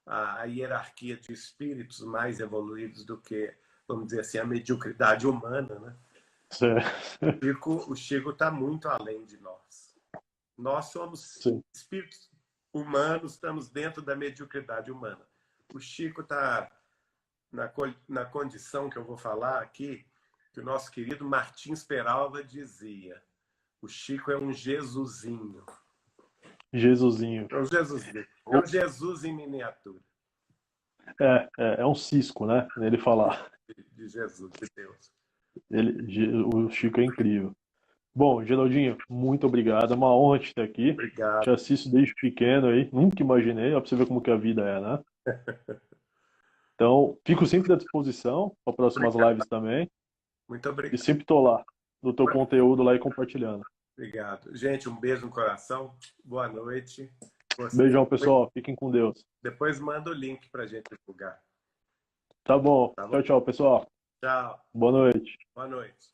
a hierarquia de espíritos mais evoluídos do que, vamos dizer assim, a mediocridade humana, né? O Chico está muito além de nós. Nós somos Sim. espíritos humanos, estamos dentro da mediocridade humana. O Chico está na condição que eu vou falar aqui, que o nosso querido Martins Peralva dizia: o Chico é um Jesusinho. Jesusinho. É um Jesusinho. É um Jesus em miniatura. É um cisco, né? Ele falar. De Jesus, de Deus. O Chico é incrível. Bom, Geraldinho, muito obrigado. É uma honra te ter aqui. Te Obrigado. assisto desde pequeno aí. Nunca imaginei. Ó, pra você ver como que a vida é, né? Então, fico sempre à disposição para próximas Obrigado. lives também. Muito E obrigado. sempre tô lá, no teu conteúdo lá e compartilhando. Obrigado. Gente, um beijo no coração. Boa noite. Beijão, pessoal. Fiquem com Deus. Depois manda o link para a gente divulgar. Tá bom. Tá bom? Tchau, tchau, pessoal. Tchau. Boa noite. Boa noite.